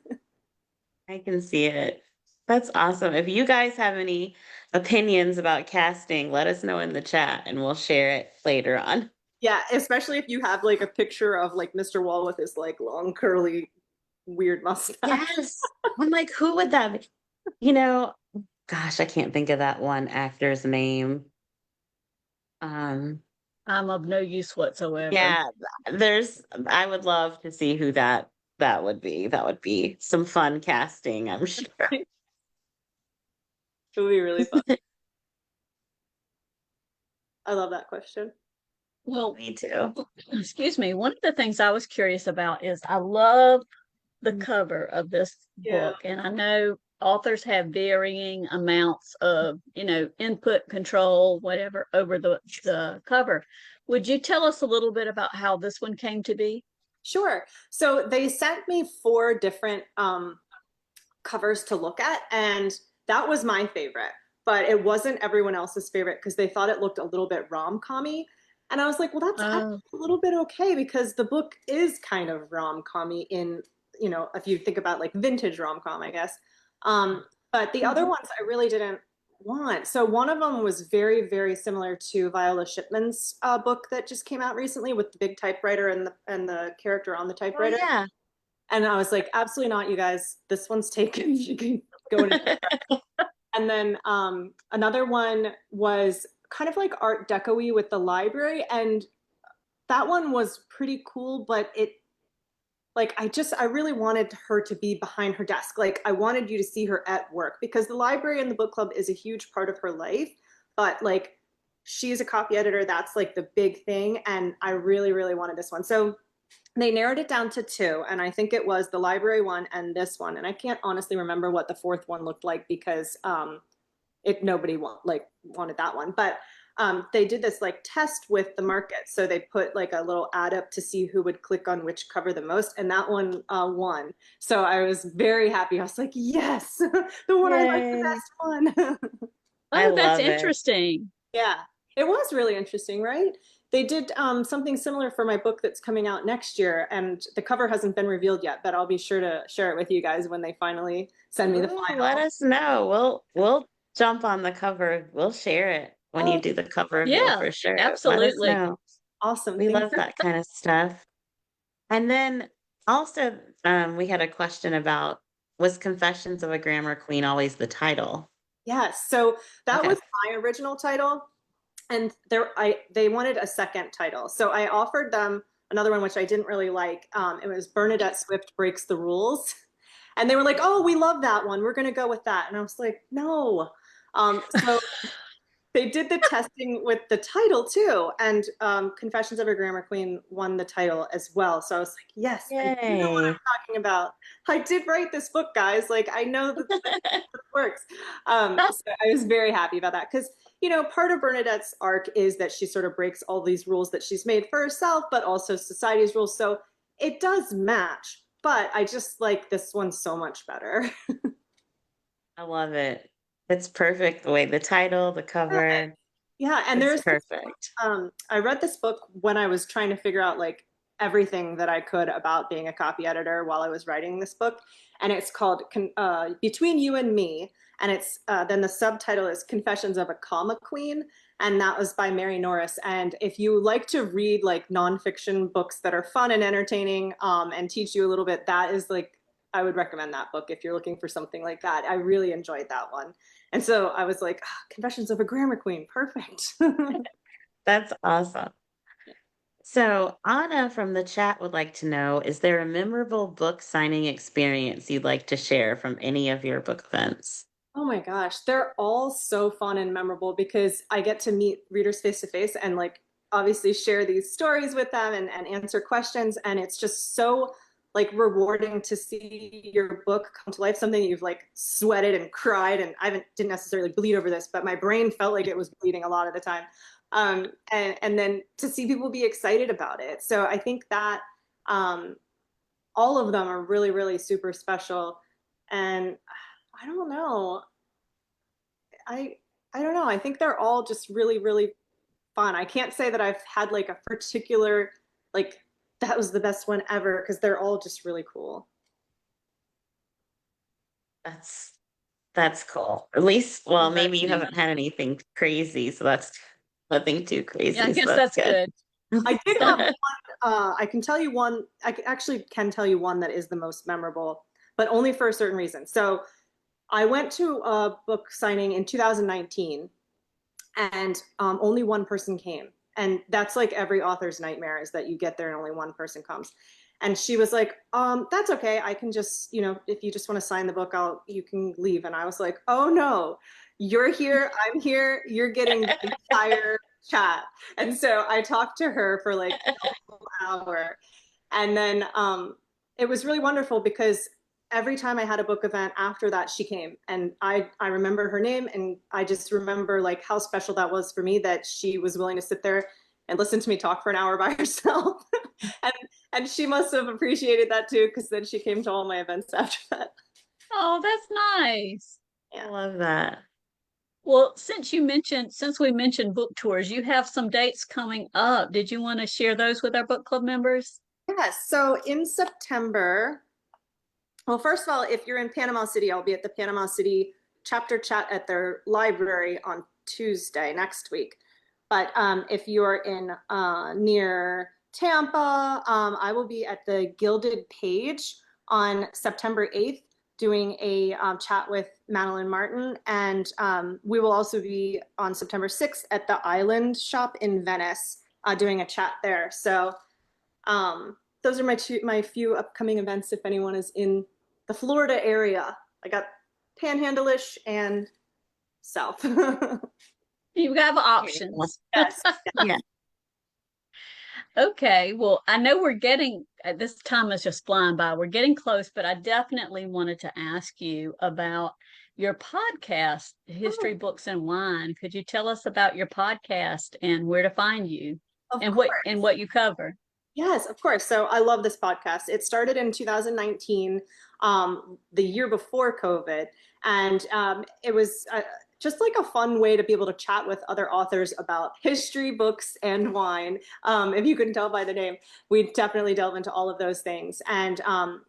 I can see it. That's awesome. If you guys have any opinions about casting, let us know in the chat and we'll share it later on. Yeah, especially if you have like a picture of like Mr. Wall with his like long curly weird mustache. Yes. I'm like, who would that be? You know, gosh, I can't think of that one actor's name. Um, I'm of no use whatsoever. yeah, I would love to see who that would be. That would be some fun casting, I'm sure. It would be really fun. I love that question. Well, Me too. excuse me. One of the things I was curious about is I love the cover of this Yeah. book, and I know authors have varying amounts of, input control, whatever, over the cover. Would you tell us a little bit about how this one came to be? Sure. So they sent me four different covers to look at, and that was my favorite. But it wasn't everyone else's favorite because they thought it looked a little bit rom-commy. And I was like, well, that's actually Oh, a little bit okay because the book is kind of rom-commy in, if you think about like vintage rom-com, I guess. But the other mhm. ones I really didn't want. So one of them was very, very similar to Viola Shipman's book that just came out recently with the big typewriter and the character on the Oh typewriter. yeah. And I was like, absolutely not, you guys. This one's taken. You can go to. And then another one was kind of like Art Deco-y with the library, and that one was pretty cool. But it, like, I really wanted her to be behind her desk. Like, I wanted you to see her at work because the library and the book club is a huge part of her life. But like, she's a copy editor. That's like the big thing, and I really, really wanted this one. So they narrowed it down to two, and I think it was the library one and this one. And I can't honestly remember what the fourth one looked like because nobody wanted that one. But they did this like test with the market, so they put like a little ad up to see who would click on which cover the most, and that one won. So I was very happy. I was like, yes, the one I like the Yay. best one. I Oh, that's love it. interesting. Yeah, it was really interesting, right? They did something similar for my book that's coming out next year, and the cover hasn't been revealed yet, but I'll be sure to share it with you guys when they finally send me the Ooh, let final. us know. We'll jump on the cover. We'll share it when you Oh, do the cover reveal Yeah, for sure. Let us absolutely. know. awesome. We Thank love that kind of stuff. And then also, we had a question about, was Confessions of a Grammar Queen always the title? Yes. So that Okay. was my original title, and they wanted a second title. So I offered them another one, which I didn't really like. It was Bernadette Swift Breaks the Rules. And they were like, "Oh, we love that one. We're going to go with that." And I was like, "No." So they did the testing with the title too, and Confessions of a Grammar Queen won the title as well. So I was like, yes, I do know what Yay. I'm talking about. I did write this book, guys. Like, I know that this works. So I was very happy about that because, part of Bernadette's arc is that she sort of breaks all these rules that she's made for herself, but also society's rules. So it does match, but I just like this one so much better. I love it. It's perfect the way the title, the cover, Yeah, and it's there's this perfect. I read this book when I was trying to figure out like everything that I could about being a copy editor while I was writing this book, and it's called Between You and Me, and it's then the subtitle is Confessions of a Comma Queen, and that was by Mary Norris. And if you like to read like nonfiction books that are fun and entertaining and teach you a little bit, that is like I would recommend that book if you're looking for something like that. I really enjoyed that one. And so I was like, "Ah, Confessions of a Grammar Queen, perfect." That's awesome. So Anna from the chat would like to know, is there a memorable book signing experience you'd like to share from any of your book events? Oh my gosh, they're all so fun and memorable because I get to meet readers face to face and like obviously share these stories with them and answer questions. And it's just so like rewarding to see your book come to life, something that you've like sweated and cried. And I didn't necessarily bleed over this, but my brain felt like it was bleeding a lot of the time. And then to see people be excited about it. So I think that um, all of them are really, really super special. And I don't know. I I don't know. I think they're all just really, really fun. I can't say that I've had like a particular like that was the best one ever because they're all just really cool. That's that's cool. At least, well, maybe you Interesting. haven't had anything crazy, so that's nothing too Yeah, I crazy, so guess that's that's good. good. I did have I can tell you one actually can tell you one that is the most memorable, but only for a certain reason. So I went to a book signing in 2019 and only one person came. And that's like every author's nightmare is that you get there and only one person comes. And she was like, that's okay. I can just, if you just want to sign the book, you can leave. And I was like, oh no, you're here. I'm here. You're getting the entire chat. And so I talked to her for like a whole hour. And then it was really wonderful because every time I had a book event after that, she came, and I remember her name, and I just remember like how special that was for me that she was willing to sit there and listen to me talk for an hour by herself, and and she must have appreciated that too because then she came to all my events after that. Oh, that's nice. I Yeah. love that. Well, since we mentioned book tours, you have some dates coming up. Did you want to share those with our book club members? Yes. So in September, well, first of all, if you're in Panama City, I'll be at the Panama City chapter chat at their library on Tuesday next week. But if you're in near Tampa, I will be at the Gilded Page on September 8th doing a chat with Madeline Martin. And we will also be on September 6th at the Island Shop in Venice doing a chat there. So those are my few upcoming events if anyone is in the Florida area. I got Panhandle-ish and South. You have Yeah. options. Yes. Yeah. Okay, well, I know we're getting, this time is just flying by. We're getting close, but I definitely wanted to ask you about your podcast, History, Books, and Wine. Could you tell us about your podcast and where to find you Of and course. what you cover? Yes, of course. So I love this podcast. It started in 2019, the year before COVID, and just like a fun way to be able to chat with other authors about history, books, and wine. If you couldn't tell by the name, we definitely delve into all of those things. And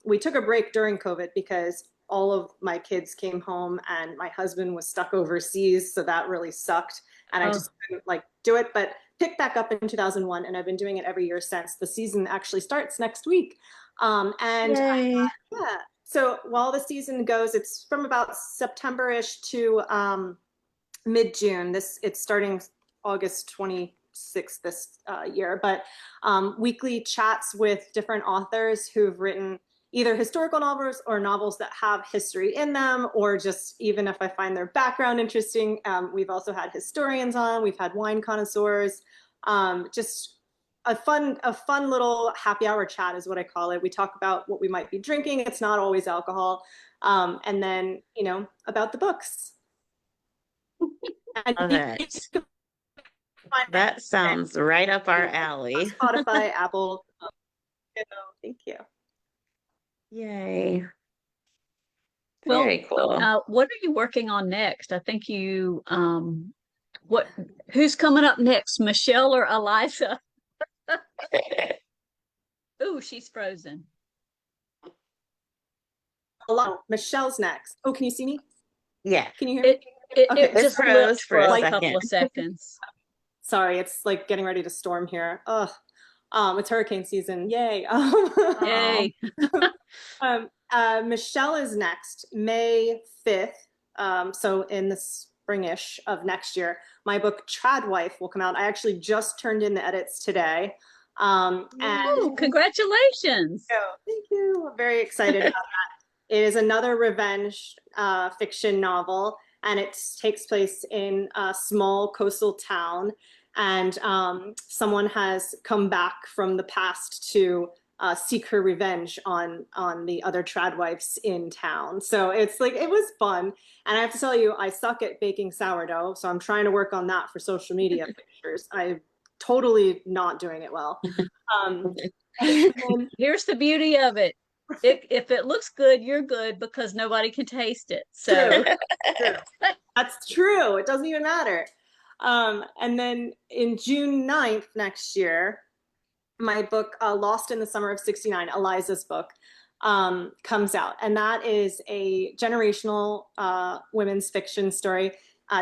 we took a break during COVID because all of my kids came home and my husband was stuck overseas, so that really sucked. And I Oh, just couldn't like do it, but picked back up in 2001, and I've been doing it every year since. The season actually starts next week. And Yay. yeah, so while the season goes, it's from about September-ish to mid-June. It's starting August 26th this year, but weekly chats with different authors who've written either historical novels or novels that have history in them, or just even if I find their background interesting. We've also had historians on, we've had wine connoisseurs, just a fun little happy hour chat is what I call it. We talk about what we might be drinking. It's not always alcohol. And then, about the books. And Love you it. can find That sounds right up our alley. Spotify, Apple. Thank you. Yay. well, Very cool. what are you working on next? I think what, who's coming up next, Michelle or Eliza? Ooh, she's frozen. Hello, Michelle's next. Oh, can you see me? Yeah. Can you hear me? It Okay. It just froze blipped for for a a Like, couple second. of seconds. sorry, it's like getting ready to storm here. Ugh. It's hurricane season. Yay. Oh, Yay. Michelle is next, May 5th. So in the springish of next year, my book Tradwife will come out. I actually just turned in the edits today. And Oh, congratulations. thank you. I'm very excited about that. It is another revenge fiction novel, and it takes place in a small coastal town. And someone has come back from the past to seek her revenge on the other tradwives in town. So it's like it was fun. And I have to tell you, I suck at baking sourdough, so I'm trying to work on that for social media pictures. I'm totally not doing it well. Um, and then, Here's the beauty of it. If it looks good, you're good because nobody can taste it. true, So, true. That's true. It doesn't even matter. And then in June 9th next year, my book, Lost in the Summer of '69, Eliza's book, comes out. And that is a generational women's fiction story.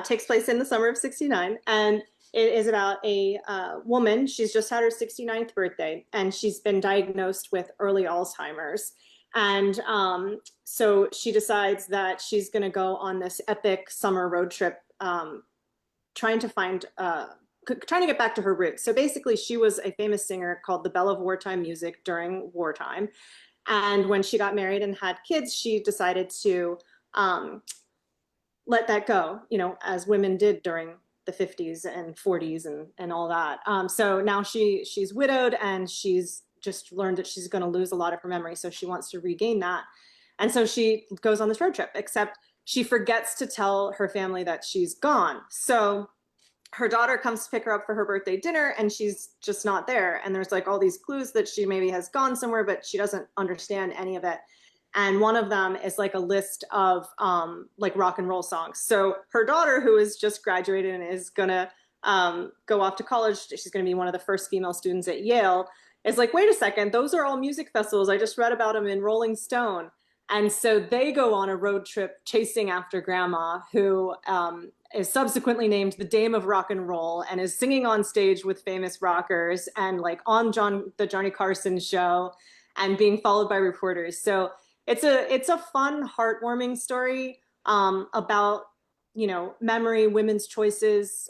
Takes place in the summer of '69. And it is about a woman. She's just had her 69th birthday, and she's been diagnosed with early Alzheimer's. And so she decides that she's going to go on this epic summer road trip, trying to trying to get back to her roots. So basically, she was a famous singer called the Belle of Wartime Music during wartime. And when she got married and had kids, she decided to let that go, as women did during the 50s and 40s and all that. So now she's widowed, and she's just learned that she's going to lose a lot of her memory. So she wants to regain that. And so she goes on this road trip, except she forgets to tell her family that she's gone. So her daughter comes to pick her up for her birthday dinner, and she's just not there. And there's like all these clues that she maybe has gone somewhere, but she doesn't understand any of it. And one of them is like a list of like rock and roll songs. So her daughter, who is just graduated and is gonna go off to college, she's gonna be one of the first female students at Yale, is like, wait a second, those are all music festivals. I just read about them in Rolling Stone. And so they go on a road trip chasing after grandma, who is subsequently named the Dame of Rock and Roll, and is singing on stage with famous rockers and like on the Johnny Carson show, and being followed by reporters. So it's a fun, heartwarming story about memory, women's choices,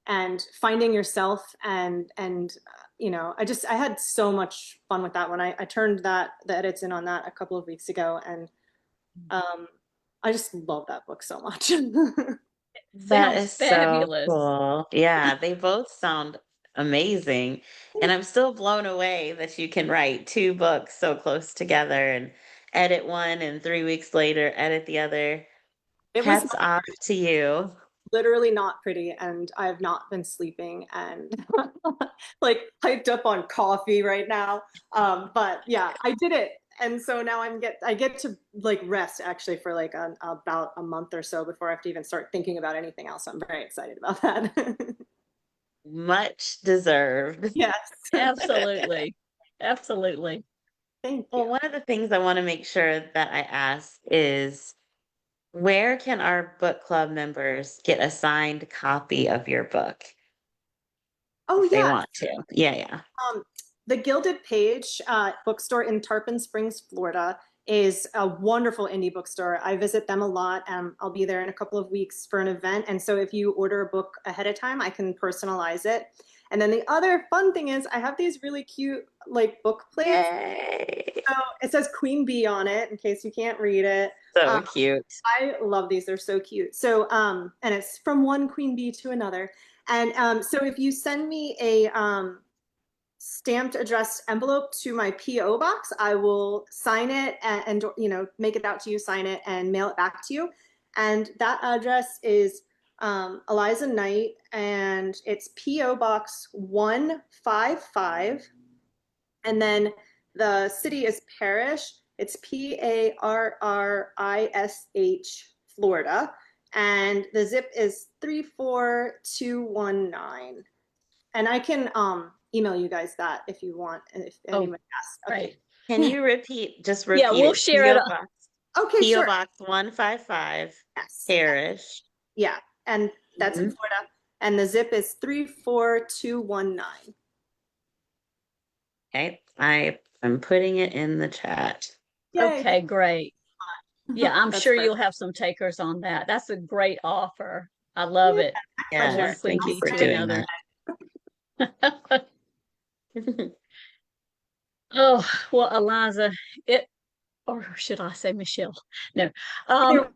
and finding yourself, and I had so much fun with that one. I turned the edits in on that a couple of weeks ago, and I just love that book so much. that sounds is so fabulous. cool. Yeah, they both sound amazing. And I'm still blown away that you can write two books so close together and edit one and 3 weeks later edit the other. It was Hats off to you. literally not pretty, and I have not been sleeping, and like hyped up on coffee right now. But yeah, I did it. And so now I get to like rest actually for like about a month or so before I have to even start thinking about anything else. I'm very excited about that. Much deserved. Yes. Absolutely. Absolutely. Thank you. Well, one of the things I want to make sure that I ask is where can our book club members get a signed copy of your book Oh if they yeah. want to? Yeah, yeah. Um, the Gilded Page bookstore in Tarpon Springs, Florida, is a wonderful indie bookstore. I visit them a lot. I'll be there in a couple of weeks for an event. And so if you order a book ahead of time, I can personalize it. And then the other fun thing is I have these really cute like book plates. Yay. So it says Queen Bee on it in case you can't read it. So Um, cute. I love these. They're so cute. So, and it's from one queen bee to another. And so if you send me a stamped addressed envelope to my PO box, I will sign it and make it out to you, sign it, and mail it back to you. And that address is Eliza Knight, and it's PO Box 155. And then the city is Parrish. It's Parrish, Florida. And the zip is 34219. And I can email you guys that if you want, and if Oh, anyone asks. Okay. right. Can you just Yeah, repeat we'll it? share it. Okay, PO sure. Box 155, Yes. Parish. Yeah. And that's in Mhm. Florida. And the zip is 34219. Okay, I am putting it in the chat. Yay. Okay, great. Yeah, I'm That's sure you'll perfect. have some takers on that. That's a great offer. I love Yeah, it. From one pleasure. Yes, queen thank I'll you bee for to send doing another. that. Oh, well, Eliza, or should I say Michelle? No. it.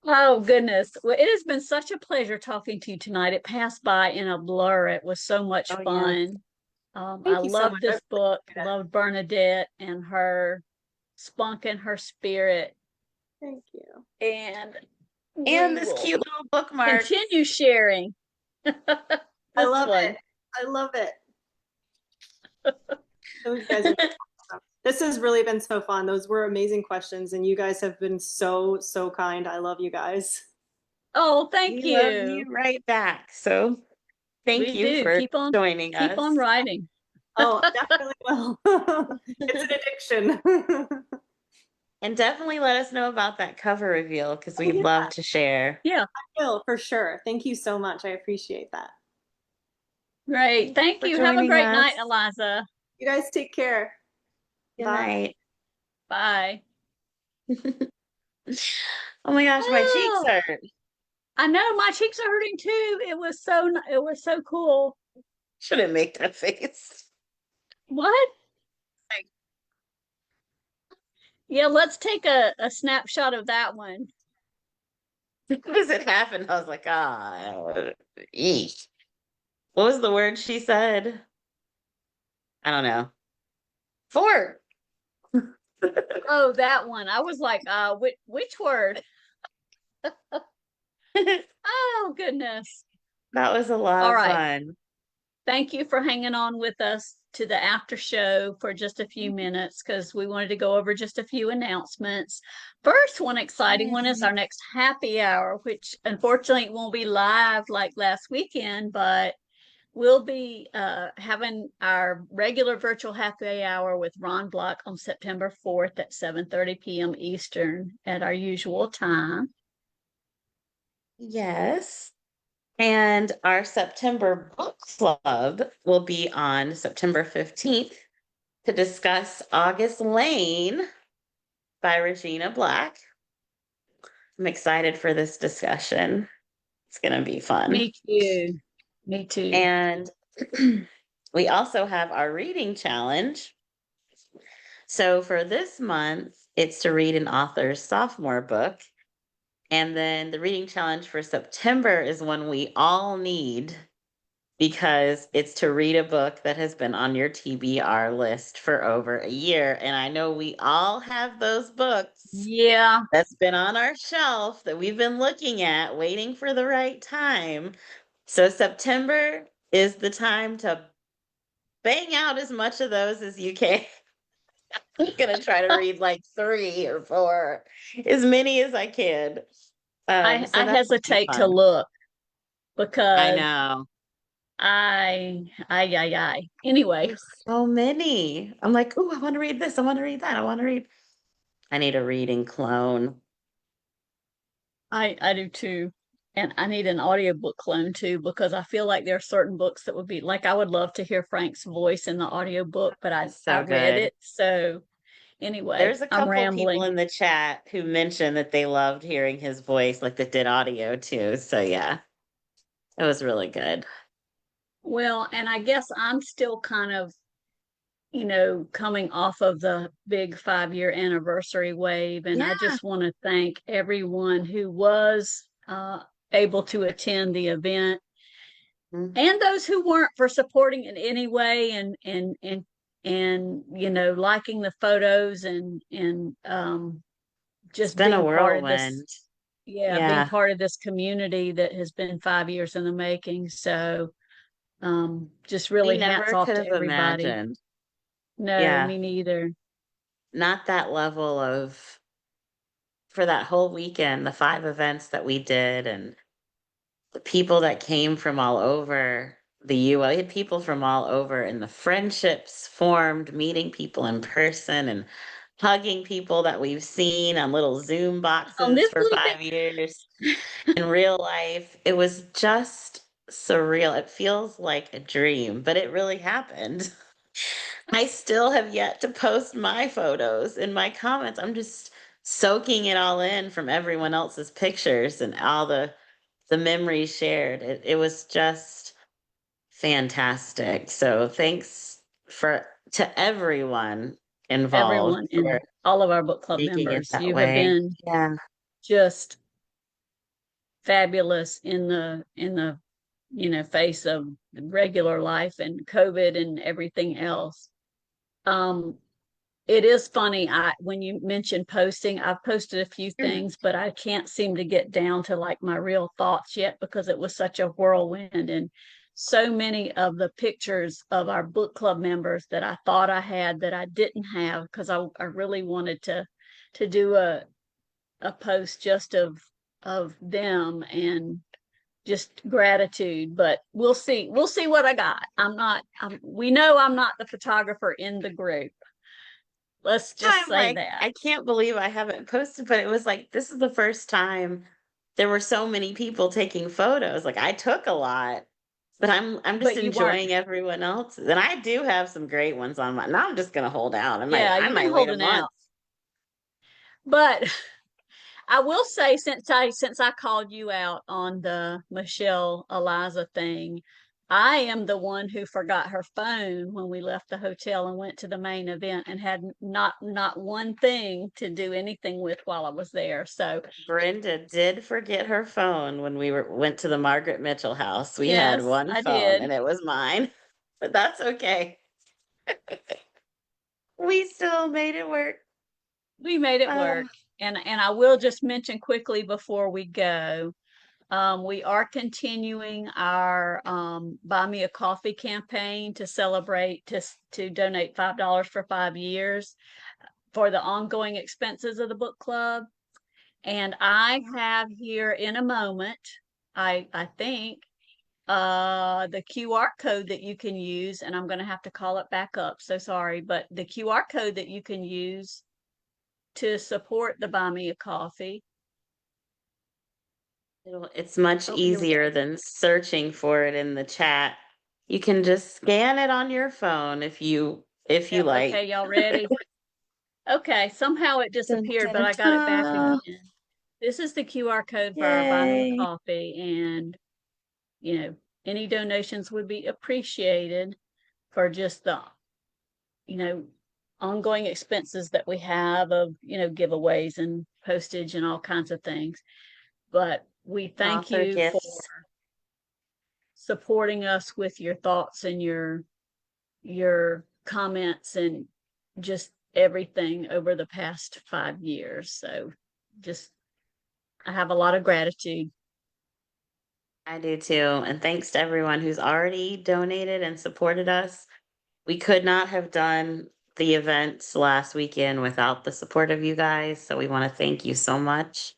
Oh, goodness. Well, it has been such a pleasure talking to you tonight. It passed by in a blur. It was so much Oh, yes. fun. I Thank you so much. loved I this book, appreciate it. loved Bernadette and her spunk and her spirit. Thank you. And And we this will cute little bookmark. continue sharing I this love it. one. I love it. Those guys are awesome. This has really been so fun. Those were amazing questions, and you guys have been so, so kind. I love you guys. Oh, thank We love you. you right back. So thank We you do. for joining Keep on us. writing. Oh, I definitely will. It's an addiction. And definitely let us know about that cover reveal because Oh, we'd yeah, love to share. Yeah, I will for sure. Thank you so much. I appreciate that. great. Thank For you. Have a joining great night, us. Eliza. You guys take care. Good Bye. night. Bye. Oh my gosh, my cheeks Oh, hurt. I know my cheeks are hurting too. It was so cool. Shouldn't make that face. What? Yeah, let's take a snapshot of that one. As it happened, I was like, eek. What was the word she said? I don't know. Four. Oh, that one. I was like, which word? Oh, goodness. That was a lot All of right. fun. Thank you for hanging on with us to the after show for just a few minutes because we wanted to go over just a few announcements. First, one exciting one is Yay. our next happy hour, which unfortunately won't be live like last weekend, but we'll be having our regular virtual happy hour with Ron Block on September 4th at 7:30 p.m. Eastern at our usual time. Yes. And our September book club will be on September 15th to discuss August Lane by Regina Black. I'm excited for this discussion. It's going to be fun. Me too. Me too. And we also have our reading challenge. So for this month, it's to read an author's sophomore book. And then the reading challenge for September is one we all need because it's to read a book that has been on your TBR list for over a year. And I know we all have those books Yeah. that's been on our shelf that we've been looking at, waiting for the right time. So September is the time to bang out as much of those as you can. I'm gonna try to read like 3 or 4, as many as I can. So I that would be hesitate to fun. look I because know. I. Anyway, There's so many. I'm like, oh, I want to read this. I want to read that. I want to read. I need a reading clone. I do too. And I need an audiobook clone too, because I feel like there are certain books that would be like I would love to hear Frank's voice in the audiobook, but It's I so read good. it. So anyway, There's a I'm couple people rambling. in the chat who mentioned that they loved hearing his voice, like that did audio too. So yeah, it was really good. Well, and I guess I'm still kind of, coming off of the big 5 year anniversary wave. And I Yeah. just want to thank everyone who was able to attend the event Mm. and those who weren't for supporting in any way and liking the photos and It's just been a being part of this, whirlwind. yeah, being Yeah. part of this community that has been 5 years in the making. So just We really hats never off could to have everybody. imagined. No, Yeah. me neither. Not that level of, for that whole weekend, the 5 events that we did and the people that came from all over the U.S. We had people from all over, and the friendships formed, meeting people in person and hugging people that we've seen on little Zoom On boxes this for little 5 years in real life. It was just surreal. It feels like a dream, but it really happened. I still have yet to post my photos in my comments. I'm just soaking it all in from everyone else's pictures and all the memories shared. It was just fantastic. So thanks for to everyone involved everyone for and all of our book club making it members. that You have way. been Yeah. just fabulous in the face of regular life and COVID and everything else. Um, it is funny. I when you mentioned posting, I've posted a few things, but I can't seem to get down to like my real thoughts yet because it was such a whirlwind and so many of the pictures of our book club members that I thought I had that I didn't have because I really wanted to do a post just of them and just gratitude, but we'll see what I got. We know I'm not the photographer in the group, let's just I'm say like, that. I can't believe I haven't posted, but it was like, this is the first time there were so many people taking photos. Like I took a lot, but I'm just But you weren't. enjoying everyone else's. And I do have some great ones on my, now I'm just gonna hold out. Yeah, I you've been might wait a holding month. out. But I will say, since I called you out on the Michelle Eliza thing, I am the one who forgot her phone when we left the hotel and went to the main event and had not one thing to do anything with while I was there. So Brenda did forget her phone when we went to the Margaret Mitchell house. We had yes, one I phone did. and it was mine, but that's okay. We still made it work. We made it Oh, work. And I will just mention quickly before we go, we are continuing our Buy Me a Coffee campaign to celebrate to donate $5 for 5 years for the ongoing expenses of the book club. And I have here in a moment, I think, the QR code that you can use, and I'm going to have to call it back up. So sorry, but the QR code that you can use to support the Buy Me a Coffee. it's much Oh, you're easier ready. than searching for it in the chat. You can just scan it on your phone if you Yep. like. Okay, y'all ready? Okay, somehow it Dun, disappeared, but dun, I got it back dun. again. This is the QR code for our Buy Me a Yay. Coffee, and you know, any donations would be appreciated for just the, you know, ongoing expenses that we have of, giveaways and postage and all kinds of things. But we thank Author you for gifts. supporting us with your thoughts and your comments and just everything over the past 5 years. So just I have a lot of gratitude. I do too. And thanks to everyone who's already donated and supported us. We could not have done the events last weekend without the support of you guys. So we want to thank you so much.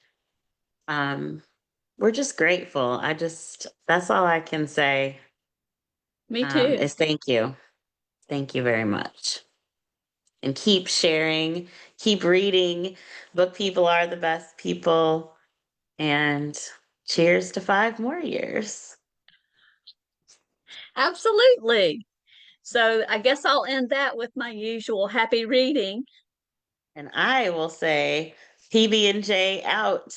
Um, we're just grateful. That's all I can say, Me too. is thank you. Thank you very much. And keep sharing, keep reading. Book people are the best people. And cheers to 5 more years. Absolutely. So I guess I'll end that with my usual happy reading. And I will say PB&J out.